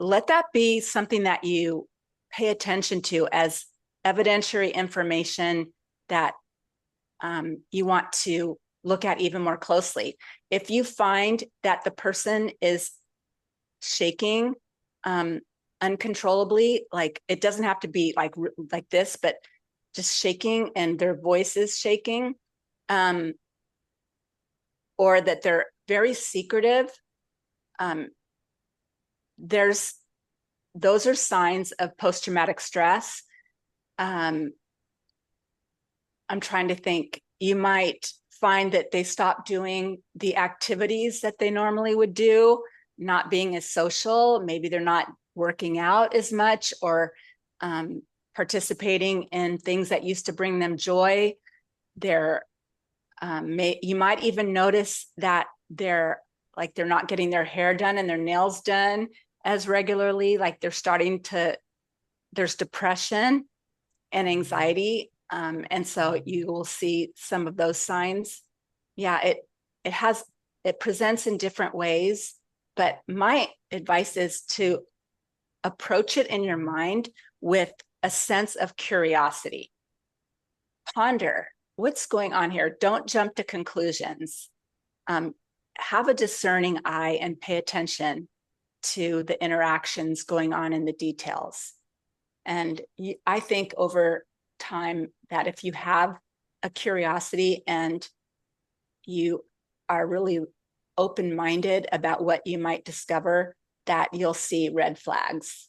Let that be something that you pay attention to as evidentiary information that you want to look at even more closely. If you find that the person is shaking uncontrollably, like it doesn't have to be like this, but just shaking and their voice is shaking, or that they're very secretive, those are signs of post-traumatic stress. I'm trying to think. You might find that they stop doing the activities that they normally would do, not being as social. Maybe they're not working out as much, or participating in things that used to bring them joy. You might even notice that they're not getting their hair done and their nails done as regularly. Like there's depression and anxiety. And so you will see some of those signs. Yeah, it presents in different ways, but my advice is to approach it in your mind with a sense of curiosity. Ponder what's going on here. Don't jump to conclusions. Have a discerning eye and pay attention to the interactions going on in the details. And I think over time that if you have a curiosity and you are really open-minded about what you might discover, that you'll see red flags.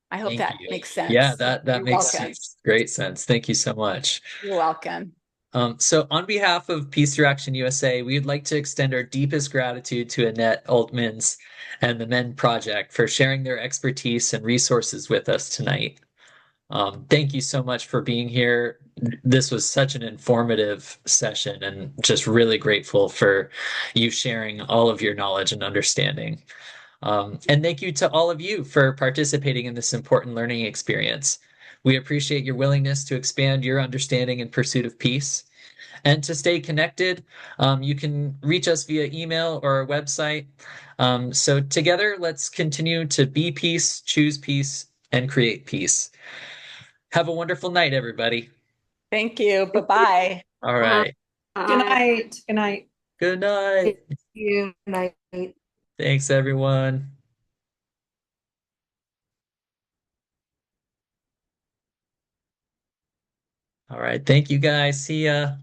I hope Thank that you. makes sense. Yeah, that You're makes welcome. sense. Great sense. Thank you so much. You're welcome. So, on behalf of Peace Through Action USA, we'd like to extend our deepest gratitude to Annette Altmans and the Men Project for sharing their expertise and resources with us tonight. Thank you so much for being here. This was such an informative session, and just really grateful for you sharing all of your knowledge and understanding. And thank you to all of you for participating in this important learning experience. We appreciate your willingness to expand your understanding in pursuit of peace. And to stay connected, you can reach us via email or our website. So together, let's continue to be peace, choose peace, and create peace. Have a wonderful night, everybody. Thank you. Bye-bye. All right. Good I night. Good night. Good night. you night. Thanks, everyone. All right. Thank you, guys. See ya.